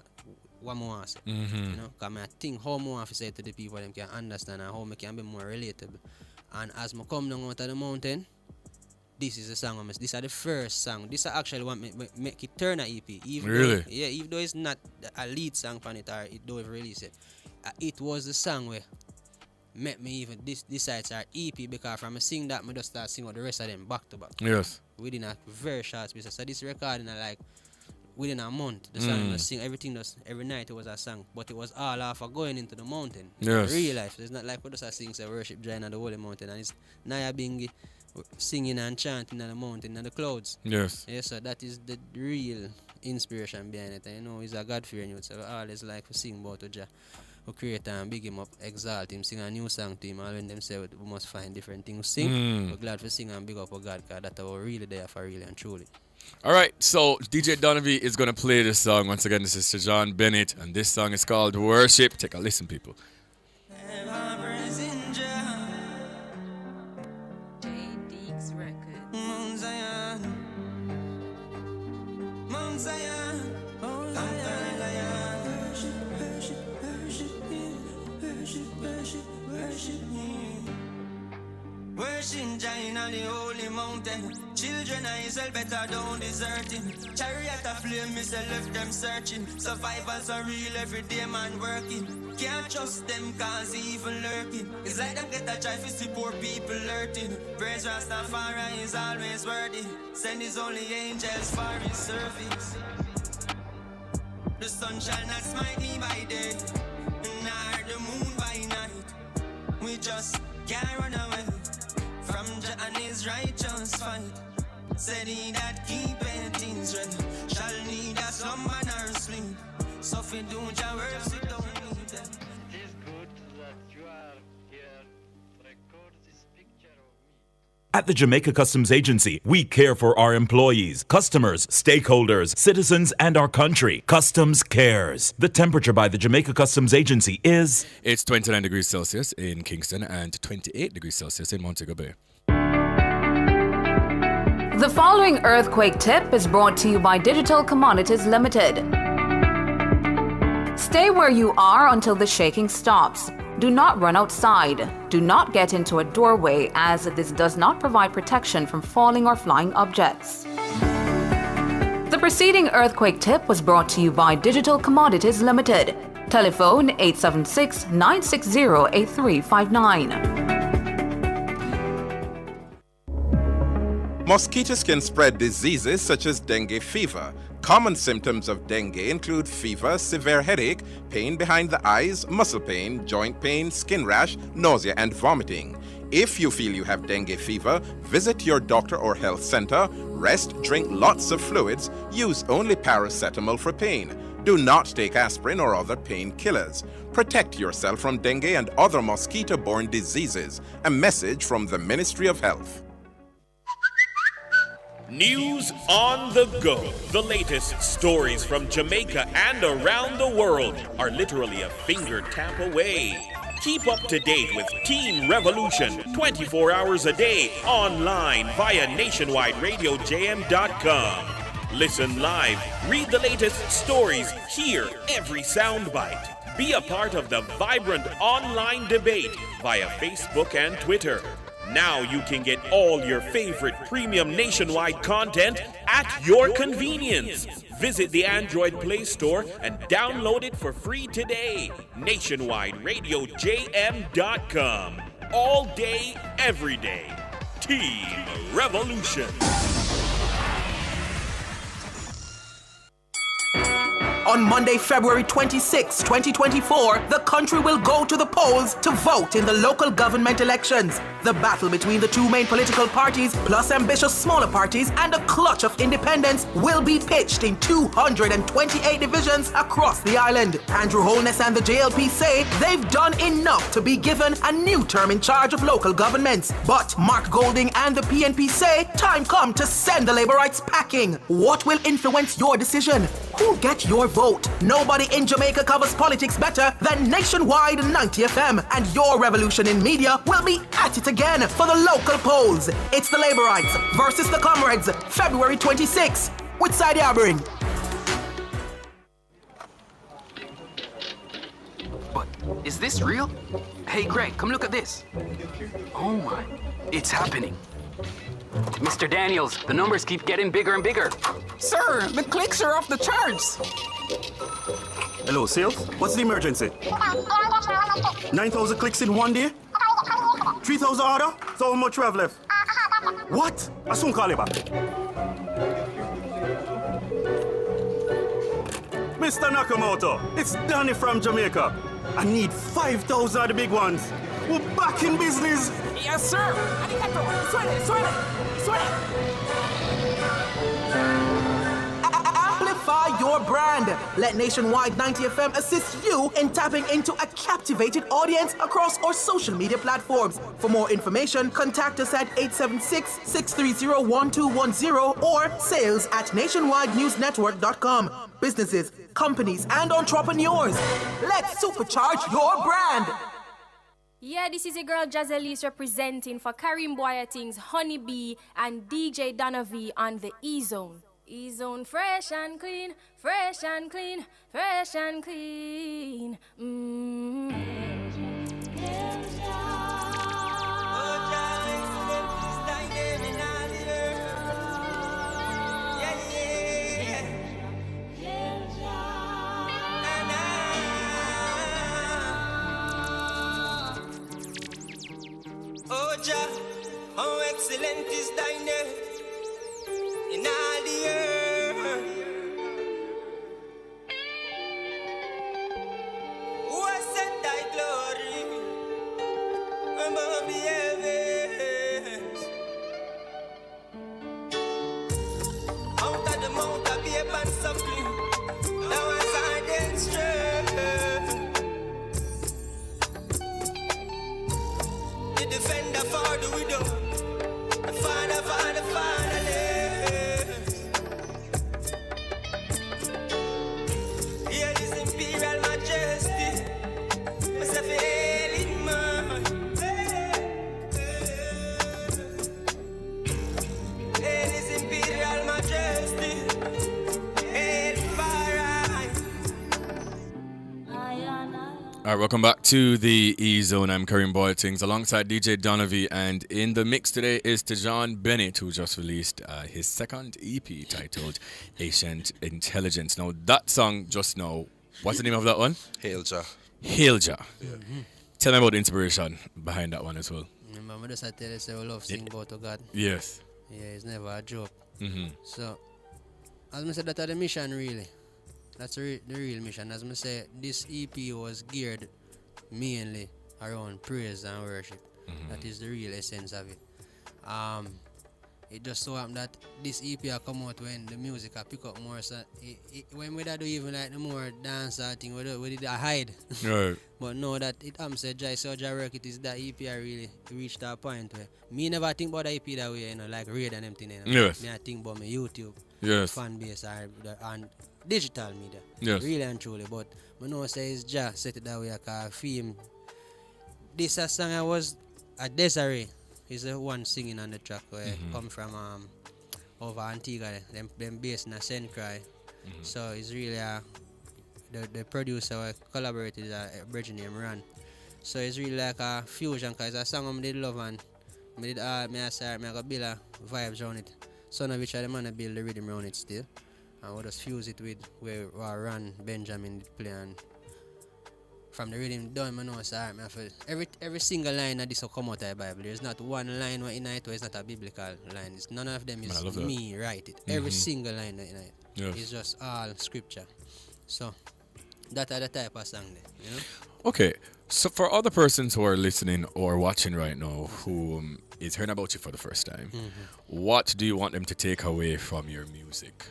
one more say. You know, because I think how more to say to the people them can understand and how I can be more relatable. And as I come down out of the mountain, this is the song. This is the first song. This is actually what make it turn an EP. Even though, even though it's not a lead song on it or it don't release it. It was the song where make me even decide to EP because from I sing that I just start singing the rest of them back to back. Yes. Within a very short space. So this recording like within a month, the song was sing everything every night it was a song. But it was all off of going into the mountain. Yes. In real life. It's not like we just sing say Worship Giant the Holy Mountain and it's Naya Bingi singing and chanting on the mountain and the clouds. Yes. Yeah, so that is the real inspiration behind it. And you know he's a God-fearing youth. So I always like to sing about Jah. We create and big him up, exalt him, sing a new song to him. And when them say we must find different things to sing, we're glad to sing and big up our God because that's our really there for really and truly. Alright, so DJ Donovie is going to play this song. Once again, this is Sir John Bennett, and this song is called Worship. Take a listen, people. Mount Zion, oh Zion, worship Him. Worship Giant on the holy mountain. Children of Israel better don't desert Him. Chariot of flame, say left them searching. Survivors are real, every day man working. Can't trust them cause evil lurking. It's like them get a try to see poor people hurting. Praise Rastafari is always worthy. Send His only angels for His service. The sun shall not smite me by day, nor the moon by night. We just can't run away from Jah and His righteous fight. Said He that keepeth things right shall neither slumber nor sleep. So if you do Jah works, you don't need them. It is good that you are here to record this picture of me. At the Jamaica Customs Agency, we care for our employees, customers, stakeholders, citizens, and our country. Customs cares. The temperature by the Jamaica Customs Agency is... It's 29 degrees Celsius in Kingston and 28 degrees Celsius in Montego Bay. The following earthquake tip is brought to you by Digital Commodities Limited. Stay where you are until the shaking stops. Do not run outside. Do not get into a doorway as this does not provide protection from falling or flying objects. The preceding earthquake tip was brought to you by Digital Commodities Limited. Telephone 876-960-8359. Mosquitoes can spread diseases such as dengue fever. Common symptoms of dengue include fever, severe headache, pain behind the eyes, muscle pain, joint pain, skin rash, nausea, and vomiting. If you feel you have dengue fever, visit your doctor or health center, rest, drink lots of fluids, use only paracetamol for pain. Do not take aspirin or other painkillers. Protect yourself from dengue and other mosquito-borne diseases. A message from the Ministry of Health. News on the go. The latest stories from Jamaica and around the world are literally a finger tap away. Keep up to date with Teen Revolution 24 hours a day online via nationwideradiojm.com. Listen live, read the latest stories, hear every soundbite. Be a part of the vibrant online debate via Facebook and Twitter. Now you can get all your favorite premium nationwide content at your convenience. Visit the Android Play Store and download it for free today. NationwideRadioJM.com. All day, every day. Team Revolution. On Monday, February 26, 2024, the country will go to the polls to vote in the local government elections. The battle between the two main political parties, plus ambitious smaller parties, and a clutch of independents will be pitched in 228 divisions across the island. Andrew Holness and the JLP say they've done enough to be given a new term in charge of local governments. But Mark Golding and the PNP say time come to send the Labourites packing. What will influence your decision? Who'll get your vote? Nobody in Jamaica covers politics better than Nationwide 90 FM, and your revolution in media will be at it again for the local polls. It's the Labourites versus the Comrades, February 26. Which side are you bring? But is this real? Hey, Greg, come look at this. Oh my, it's happening. Mr. Daniels, the numbers keep getting bigger and bigger. Sir, the clicks are off the charts. Hello, sales? What's the emergency? 9,000 clicks in one day? 3,000 order? So how much we have left? What? I soon call you back. Mr. Nakamoto, it's Danny from Jamaica. I need 5,000 of the big ones. We're back in business. Yes, sir. Arigato. Suene. Amplify your brand. Let Nationwide 90 FM assist you in tapping into a captivated audience across our social media platforms. For more information, contact us at 876-630-1210 or sales@nationwidenewsnetwork.com. Businesses, companies, and entrepreneurs, let's supercharge your brand. Yeah, this is your girl Jazzelise representing for Karim Boyatings, Honeybee, and DJ Donovan on the E-Zone. E-Zone fresh and clean, fresh and clean, fresh and clean. Oh Jah, how excellent is thy name in all the earth. Who has set thy glory above the heavens? Out of the mouth of babe and suckling, thou hast ardent strength. The defender for the widow, the father for the fatherless. Here is imperial majesty, myself hailing man. Here is imperial majesty, hail Barai. All right, welcome back to the E-Zone. I'm Karim Boyatings alongside DJ Donovan, and in the mix today is Tejan Bennett, who just released his second EP titled Ancient Intelligence. Now, that song just now, what's the name of that one? Hail Jah. Hail Jah. Tell me about the inspiration behind that one as well. Remember this, I tell you, say we love sing about to God. Yes. Yeah, it's never a joke. So, as I said, that's the mission really. That's the real mission. As I say, this EP was geared mainly around praise and worship. That is the real essence of it. It just so happened that this EP come out when the music I pick up more. So when we do even like the more dance thing, we did hide. Right. But now that it said Jai Soja work, it is that EP I really reached that point where me never think about the EP that way, you know, like raid and everything. You know? Yes. Me I think about my YouTube fan base and digital media. Yes. Really and truly. But I know say it's Jah set it that way, I feel this a song I was a Desiree. He's the one singing on the track where come from over Antigua, them based in a St. Croix. So it's really the producer I collaborated with Bridget named Ran. So it's really like a fusion because it's a song I did love and I did I got build a vibes around it. Son of which I man build the rhythm around it still. And we just fuse it with where Ran Benjamin did play and from the rhythm done, I know it's alright. Every single line of this will come out of the Bible. There's not one line in it where it's not a biblical line. None of them is me write it. Every single line in it is just all scripture. So that are the type of song there, you know? Okay, so for other persons who are listening or watching right now who is hearing about you for the first time, what do you want them to take away from your music?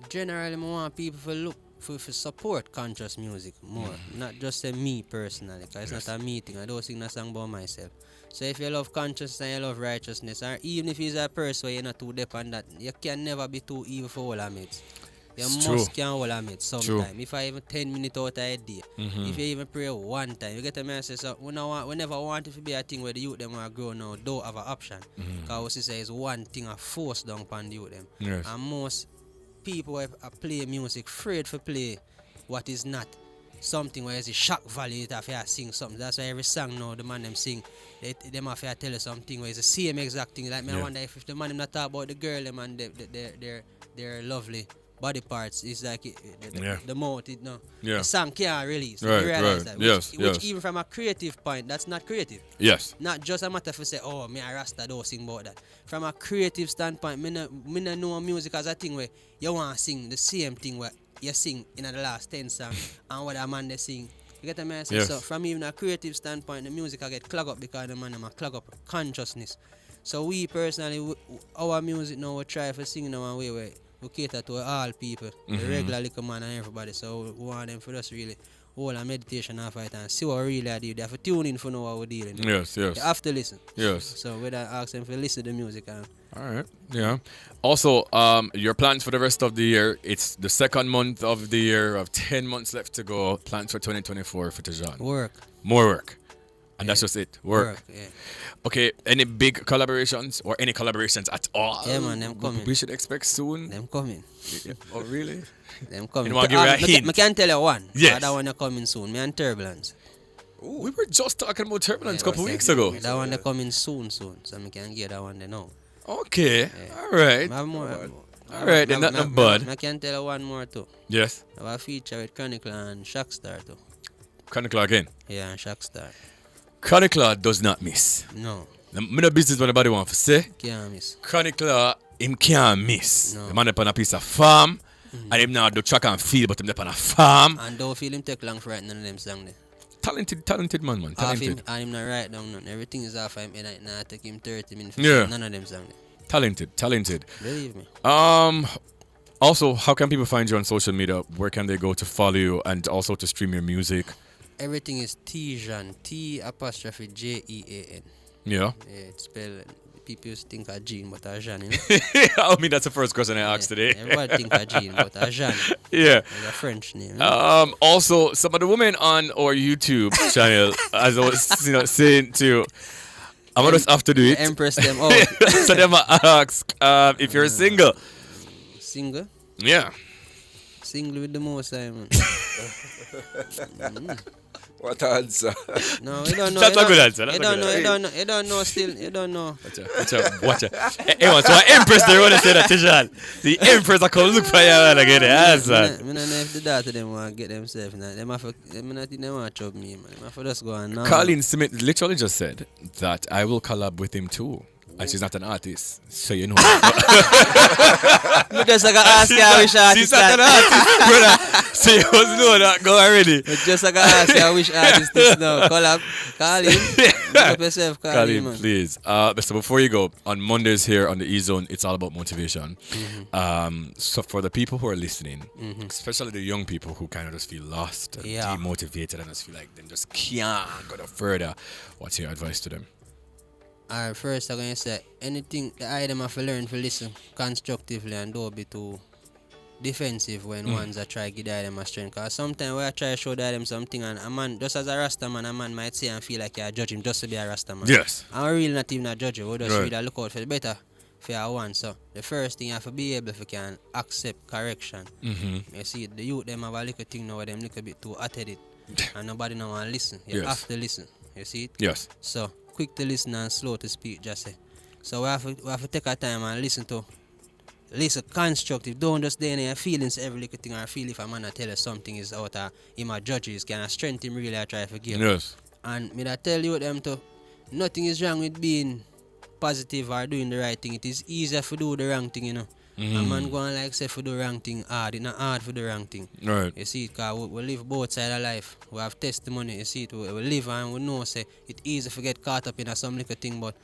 Generally, I want people to look for support conscious music more, not just say me personally, because it's not a me thing. I don't sing a song about myself. So if you love consciousness and you love righteousness, or even if you're a person where you're not too deep on that, you can never be too evil for all of it. You must can all of it sometime. If I even 10 minutes out of a day, if you even pray one time, you get a message. So we never want it to be a thing where the youth them are grown now don't have an option. Because we say it's one thing a force down upon the youth them. And most people who play music afraid to play what is not something where it's a shock value if you sing something. That's why every song now the man them sing they have to tell you something where it's the same exact thing. Like me I wonder if the man them not talk about the girl them and their lovely body parts is like the mouth the song can't release. So you realize that which even from a creative point that's not creative. Not just a matter of say me a Rasta don't sing about that. From a creative standpoint me no know music as a thing where you want to sing the same thing where you sing in the last 10 songs and what a man they sing. You get the message? So from even a creative standpoint the music I get clogged up because the man clog up consciousness. So we personally our music now we try to sing in our way where we cater to all people, the regular little man and everybody. So we want them for us really hold a meditation off it and see what really I do. They have to tune in for know what we're dealing with. Yes. You have to listen. Yes. So we ask them to listen to the music. Alright, yeah. Also, your plans for the rest of the year, it's the second month of the year of 10 months left to go. Plans for 2024 for Tejan. Work. More work. And that's just it. Work. Yeah. Okay, any big collaborations or any collaborations at all? Yeah, man, them coming. We should expect soon. Them coming. Oh, really? Them coming. You want to give you a hint? I can tell you one. Yes. That one coming soon. Me and Turbulence. Ooh, we were just talking about Turbulence a couple weeks ago. That one coming soon. So I can get that one there now. Okay. Yeah. All right. All right, then that's not bad. I can tell you one more too. Yes. I have a feature with Chronicle and Shockstar too. Chronicle again? Yeah, and Shockstar. Chronicle does not miss. No. No business what anybody want to say. Can't miss. Chronicle, him can't miss. No. The man up on a piece of farm, and him now do track and field, but him up on a farm. And don't feel him take long for writing none of them songs there. Talented man. Talented. And him not write down none. Everything is off him and it now take him 30 minutes. None of them songs there. Talented. Believe me. Also, how can people find you on social media? Where can they go to follow you and also to stream your music? Everything is Tejan, T'_Jean. Yeah. Yeah, it's spelled. People used to think of Jean, but a Jean, you know? I mean, that's the first question I asked today. Everybody think of Jean, but a Jean. Yeah. It's a French name. You know? Also, some of the women on our YouTube channel, as I was saying to you, I'm going to have to do it. Empress them out. So them ask if you're single. Single? Yeah. Single with the most, Simon. What answer? No, you don't know. That's a good answer. You don't know still. You don't know. Watch out. Hey, so an Empress they want to say that, Tejan. The Empress I come look for you and I get the answer. I don't know if the daughter them want to get themselves now. They not think they want to chop me, man. They have to just go on now. Colleen Smith literally just said that I will collab with him too. And she's not an artist, so you know. Just like I ask you which artist. She's not an artist, brother. So you must know that. Go already. Just like I ask you which artist this now. Collab. Colleen. Help yourself, Colleen, man. Please. So before you go, on Mondays here on the E-Zone, it's all about motivation. So for the people who are listening, especially the young people who kind of just feel lost and demotivated and just feel like they just can't go no further, what's your advice to them? Alright, first I'm going to say, anything that I them have to learn to listen constructively and don't be too defensive when ones are try to give them a strength. Because sometimes when I try to show them something and a man, just as a Rasta man, a man might say and feel like you judge him just to be a Rasta man. Yes. I'm really not even a judge. We just really look out for the better for one. So the first thing you have to be able to can accept correction. You see, the youth them have a little thing now where them little bit too hot headed. And nobody now want to listen. You have to listen. You see it? Yes. So quick to listen and slow to speak, just say. So we have to take our time and listen constructive. Don't just then your feelings every little thing or feel if a man tell you something is out of him or judges can strengthen him really I try to forgive. Yes. And me that tell you them to nothing is wrong with being positive or doing the right thing. It is easier to do the wrong thing, you know. A man going like say for the wrong thing hard. It's not hard for the wrong thing. Right. You see, because we live both sides of life. We have testimony. You see, we live and we know say it's easy to get caught up in some little thing, but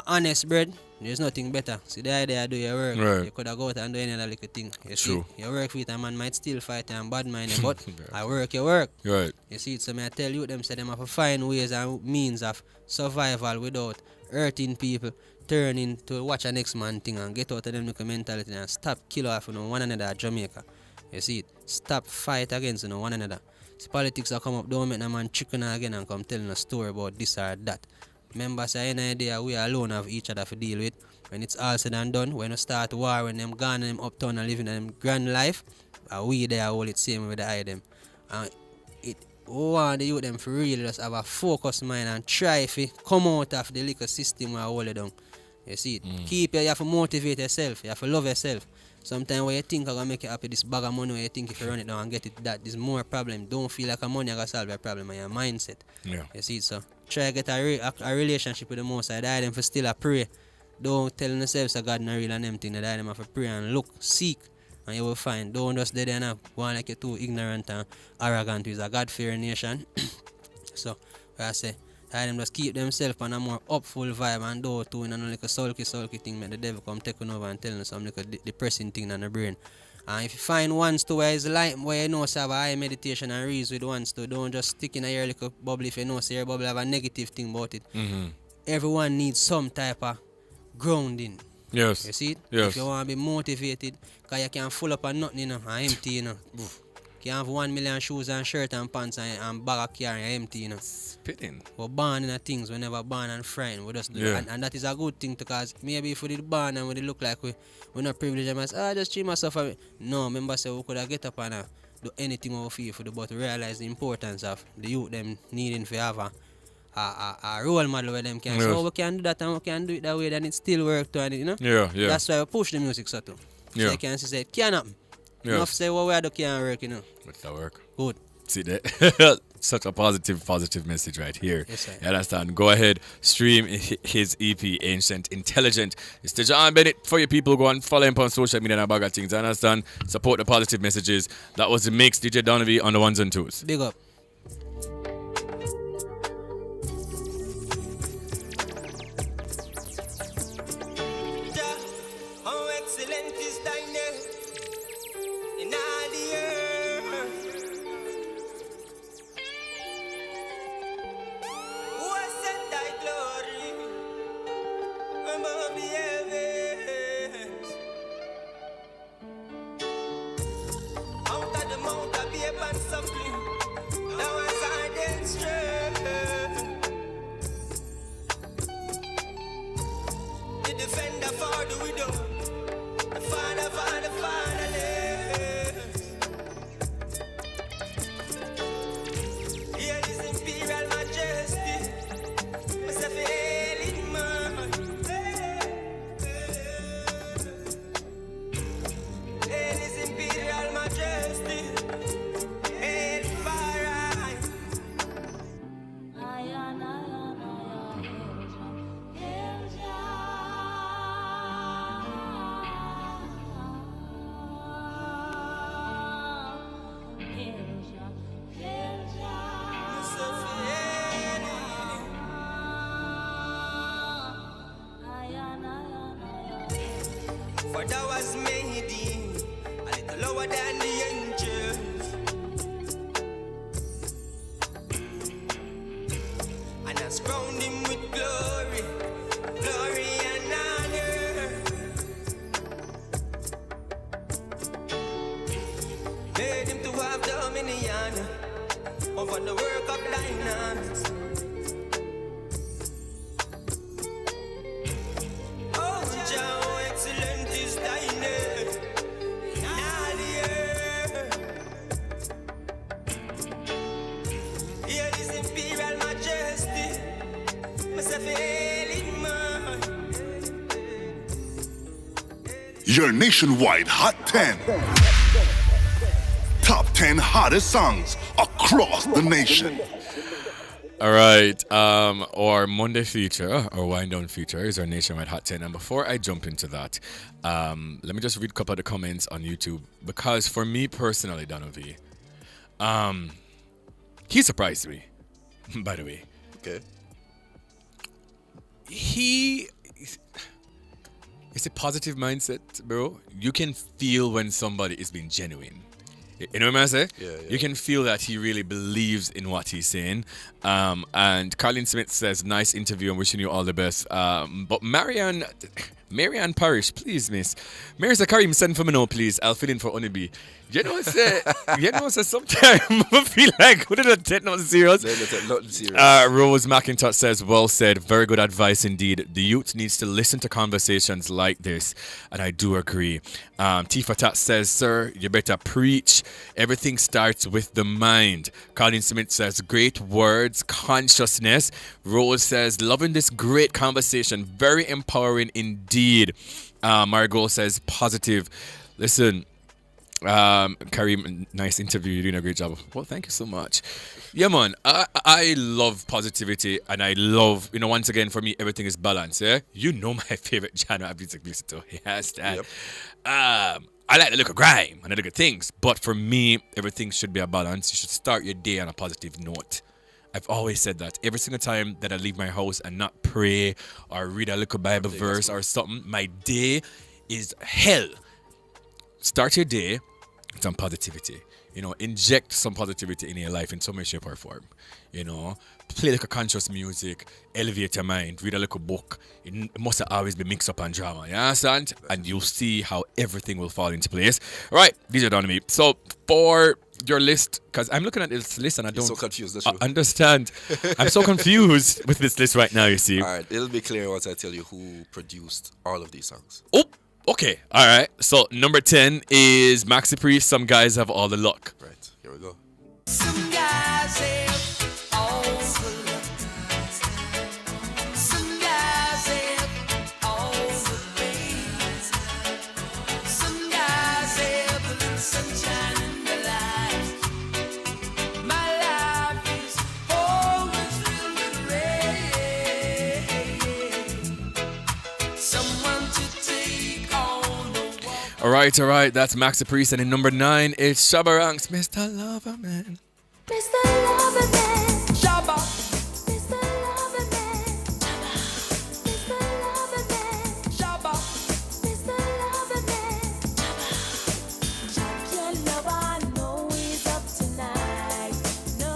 honest bread, there's nothing better. See the idea do your work. Right. You could have go out and do any other little thing. You True. see, you work with a man might still fight and bad mind, but I work your work. Right. You see, so I tell you them say them have to find ways and means of survival without hurting people, turning to watch a next man thing and get out of them little mentality and stop kill off one another at Jamaica. You see it? Stop fight against one another. See, politics that come up, don't make a man chicken again and come telling a story about this or that. Remember, say any idea we alone have each other to deal with. When it's all said and done, when you start war, when them gone and them uptown and living them grand life, we there hold it same with the eye them. And it want the youth them for really just have a focused mind and try to come out of the little system where hold it down. You see it? You have to motivate yourself, you have to love yourself. Sometimes when you think I'm gonna make you happy, this bag of money, when you think if you run it down and get it, that is more problem. Don't feel like a money gonna solve your problem and your mindset. Yeah. You see it? So try to get a relationship with the Most High. Die them for still a pray. Don't tell yourself that God not real and empty. Die them have to pray and look, seek, and you will find. Don't just stay there now. One like you're too ignorant and arrogant. It's a God-fearing nation. So I say, die them just keep themselves on a more upful vibe and do too in a like a sulky thing. Make the devil come taking over and telling some like a depressing thing in the brain. And if you find ones to where it's like where you know so have a high meditation and reason with ones to, don't just stick in a your little bubble if you know so your bubble have a negative thing about it. Everyone needs some type of grounding. Yes. You see it? Yes. If you want to be motivated, because you can't full up on nothing, you know, and empty, you know. You can have 1 million shoes and shirt and pants and bag of car and empty, you know. Spitting. We're born in things, we never born and frightened. We just do and that is a good thing because maybe if we did born and we did look like we're not privileged, I must just treat myself. No, remember say we could have get up and do anything we feel for the but realize the importance of the youth them needing to have a role model where them can say, oh, we can do that and we can do it that way, then it still work too, and you know? Yeah. That's why we push the music so too. So you can say it can happen. Enough say what we do can't work, you know. But that work. Good. See that? Such a positive message right here. Yes, sir. You understand? Go ahead, stream his EP, Ancient Intelligent. It's the John Bennett. For your people, go and follow him on social media and a bag of things. You understand? Support the positive messages. That was the mix. DJ Donovy on the ones and twos. Big up. For thou was made him a little lower than the angels, and has crowned him with glory and honor. Made him to have dominion over the work of thine hands. Oh, your nationwide Hot 10. Top 10 hottest songs across the nation. All right, our Monday feature, or wind down feature, is our nationwide Hot 10. And before I jump into that, let me just read a couple of the comments on YouTube, because for me personally, Donald V, he surprised me, by the way. Okay. It's a positive mindset, bro. You can feel when somebody is being genuine. You know what I'm saying? Yeah. You can feel that he really believes in what he's saying. And Colin Smith says, nice interview. I'm wishing you all the best. But Marianne Parish, please, miss. Mary Karim, send for me now, please. I'll fill in for Honeybee. You know, say sometimes I feel like we didn't take nothing serious. Nothing serious. Rose McIntosh says, well said. Very good advice indeed. The youth needs to listen to conversations like this. And I do agree. Tifa Tat says, sir, you better preach. Everything starts with the mind. Colin Smith says, great words, consciousness. Rose says, loving this great conversation. Very empowering indeed. Margot says, positive. Listen, Karim, nice interview. You're doing a great job. Well, thank you so much. Yeah, man, I love positivity, and I love, once again, for me, everything is balance, yeah? You know my favorite genre of music listen to. Yes, that. Yep. I like to look at grime and I look at things, but for me, everything should be a balance. You should start your day on a positive note. I've always said that. Every single time that I leave my house and not pray or read a little Bible verse or something, my day is hell. Start your day with some positivity. Inject some positivity in your life in some way, shape, or form. Play like a conscious music, elevate your mind, read a little book. It must always be mixed up and drama. You understand? And you'll see how everything will fall into place. All right, these are done to me. So for your list, because I'm looking at this list and I don't so confused, that's true. Understand. I'm so confused with this list right now, you see. All right, it'll be clear once I tell you who produced all of these songs. Oh, okay. All right. So number 10 is Maxi Priest, Some Guys Have All the Luck. Right, here we go. Some guys have all the luck. Some guys have all the brains. Some guys have a little sunshine in their lives. My life is always filled with rain. Someone to take on the walk. All right. That's Maxi Priest. And in number 9, it's Shabba Ranks, Mr. Loverman. Mr. Loverman, Shabba. Mr. Loverman, Mr. Loverman, Shabba. Mr. Loverman, champion lover, know he's up tonight. No,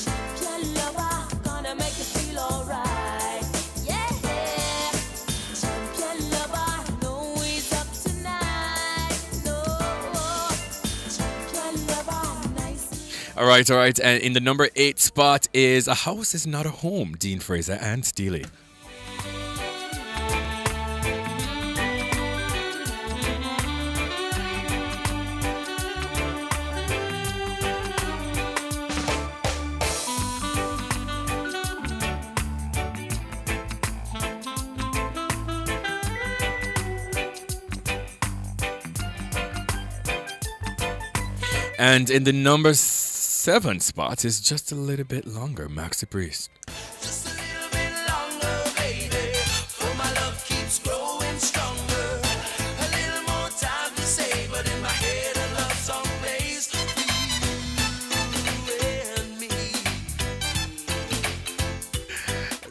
champion lover, gonna make you feel alright. Yeah, champion lover, know he's up tonight. No, champion lover, nice. All right. And in the number 8 spot is A House Is Not a Home, Dean Fraser and Steely. And in the number 7 spot is just a little bit longer, Maxi Priest. Just a little bit longer, baby, for my love keeps growing stronger. A little more time to say, but in my head a love song plays. You and me.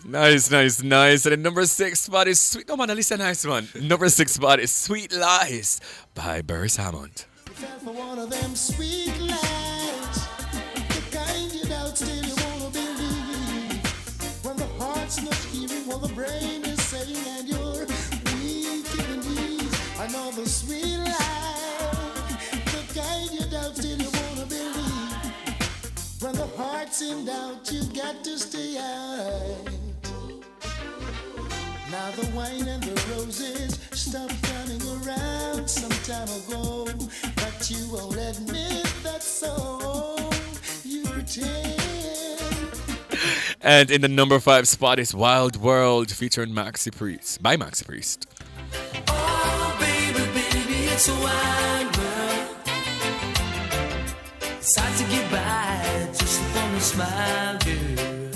Nice. And the number 6 spot is Sweet. No, man, at least a nice one. Number 6 spot is Sweet Lies by Burris Hammond. For one of them sweet lies, the kind you doubt still you wanna believe. When the heart's not hearing what the brain is saying and you're weak in the knees. Another sweet lie, the kind you doubt still you wanna believe. When the heart's in doubt, you got to stay out. Now the wine and the roses stopped running around some time ago, but you won't admit that's so. You pretend. And in the number 5 spot is Wild World featuring Maxi Priest by Maxi Priest. Oh, it's a wide world. It's hard to get by just upon a smile, girl.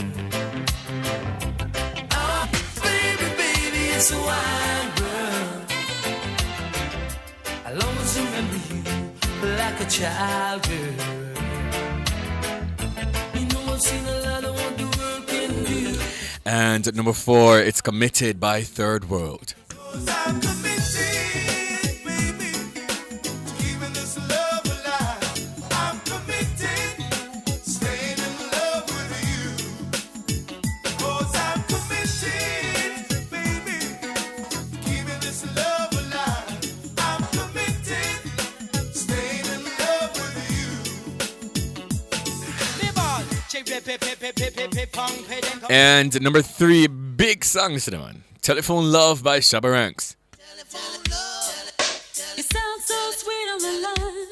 Oh, baby, baby, it's a wide world. I'll always remember you like a child, girl. You know I've seen a lot of what the world can do. And at number 4, it's Committed by Third World. I'm committed, baby, to keeping this love alive. I'm committed, staying in love with you. 'Cause I'm committed, baby, to keeping this love alive. I'm committed, staying in love with you. And at number 3, big songs to the man. Telephone Love by Shabba Ranks. You sound so sweet on the line.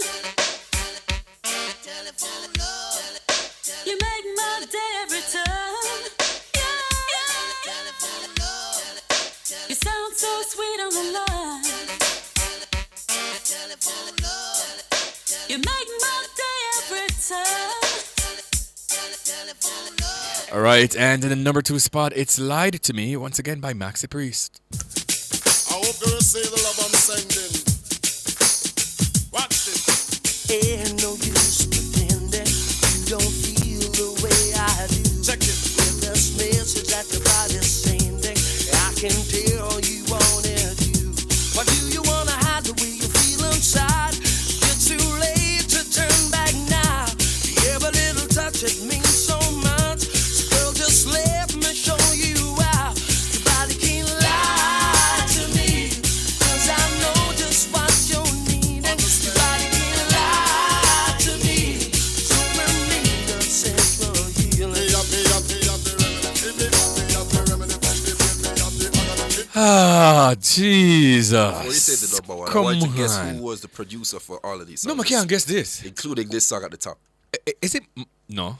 You make my day every time. You sound so sweet on the line. You make my day every time. All right, and in the number 2 spot, it's Lied to Me, once again by Maxi Priest. I hope you receive the love I'm sending. Watch this. Ain't no use pretending you don't feel the way I do. Check it. With this message that your body's sending, I can tell you want it you. But do you wanna hide the way you feel inside? It's too late to turn back now. Every little touch, it means so much. So girl, just let me show you out. Your body can't lie to me, 'cause I know just what you're needing. Your body can't lie to me, so we need a central healing. Ah, Jesus. Before you say the number 1, I Come want you to guess on. who was the producer for all of these songs. No, I can't guess this. Including this song at the top. Is it? No.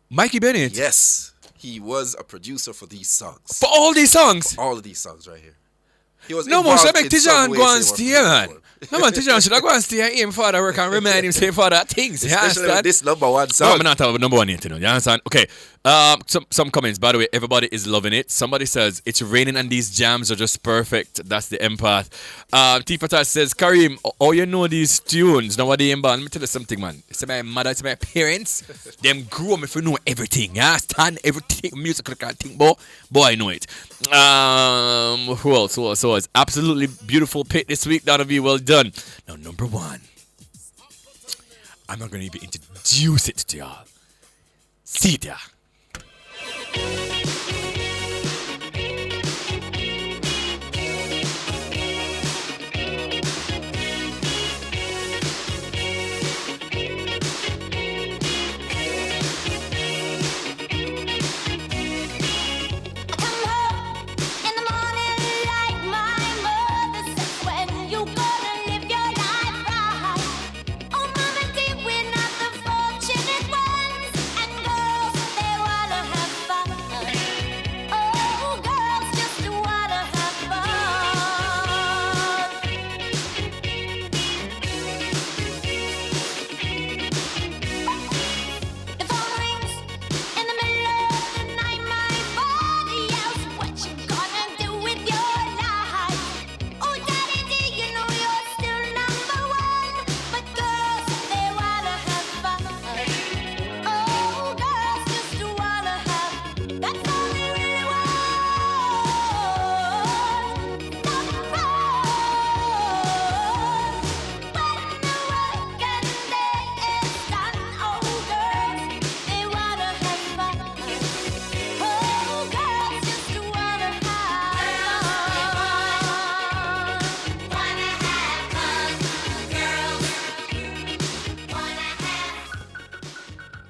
Mikey Bennett? Yes. He was a producer for these songs. For all these songs? For all of these songs right here. He was No, man, should I involved make in some Tijan way, go and shape, or stay, form. man? No, man, Tijan should I go and stay him father work and remind him say father things. You Especially with understand? this number 1 No, song. I'm not talking about number 1 yet, you know. You understand? Okay. Some comments. By the way, everybody is loving it. Somebody says it's raining and these jams are just perfect. That's the empath. Tifata says, Kareem, oh, you know these tunes. Now what they let me tell you something, man. It's my mother, it's my parents. Them grew up if you know everything. You understand? Everything musical kind of thing, boy, I know it. Who else? Who else? Absolutely beautiful pick this week. That'll be well done. Now, number 1. I'm not going to even introduce it to y'all. See it there.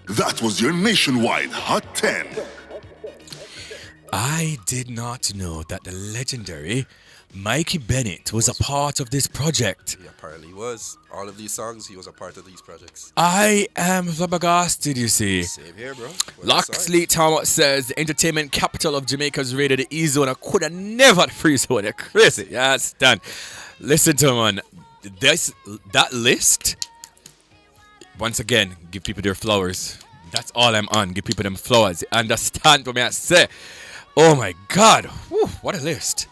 That was your nationwide Hot 10. I did not know that the legendary Mikey Bennett was a part of this project. He apparently was. All of these songs, he was a part of these projects. I am flabbergasted, you see. Same here, bro. Loxley Thomas says the entertainment capital of Jamaica is rated the E-Zone. I could have never free zone. They're crazy. Yes, done. Listen to him, man. that list, once again, give people their flowers. That's all I'm on. Give people them flowers. Understand what I say? Oh my God. Whew, what a list.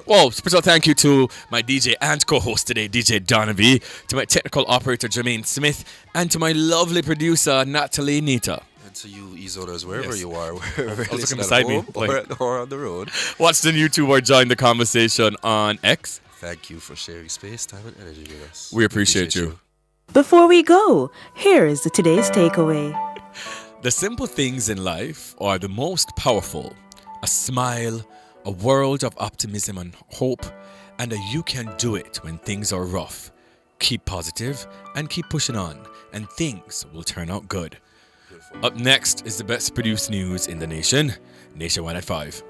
Well, special thank you to my DJ and co-host today, DJ Donovan, to my technical operator, Jermaine Smith, and to my lovely producer, Natalie Nita. And to you, E-Zoners, wherever you are, looking beside me, or on the road. Watch the YouTube or join the conversation on X. Thank you for sharing space, time, and energy with us. We appreciate you. Before we go, here is today's takeaway. The simple things in life are the most powerful. A smile, a world of optimism and hope, and a you can do it when things are rough. Keep positive and keep pushing on, and things will turn out good. Up next is the best produced news in the nation, Nationwide at 5.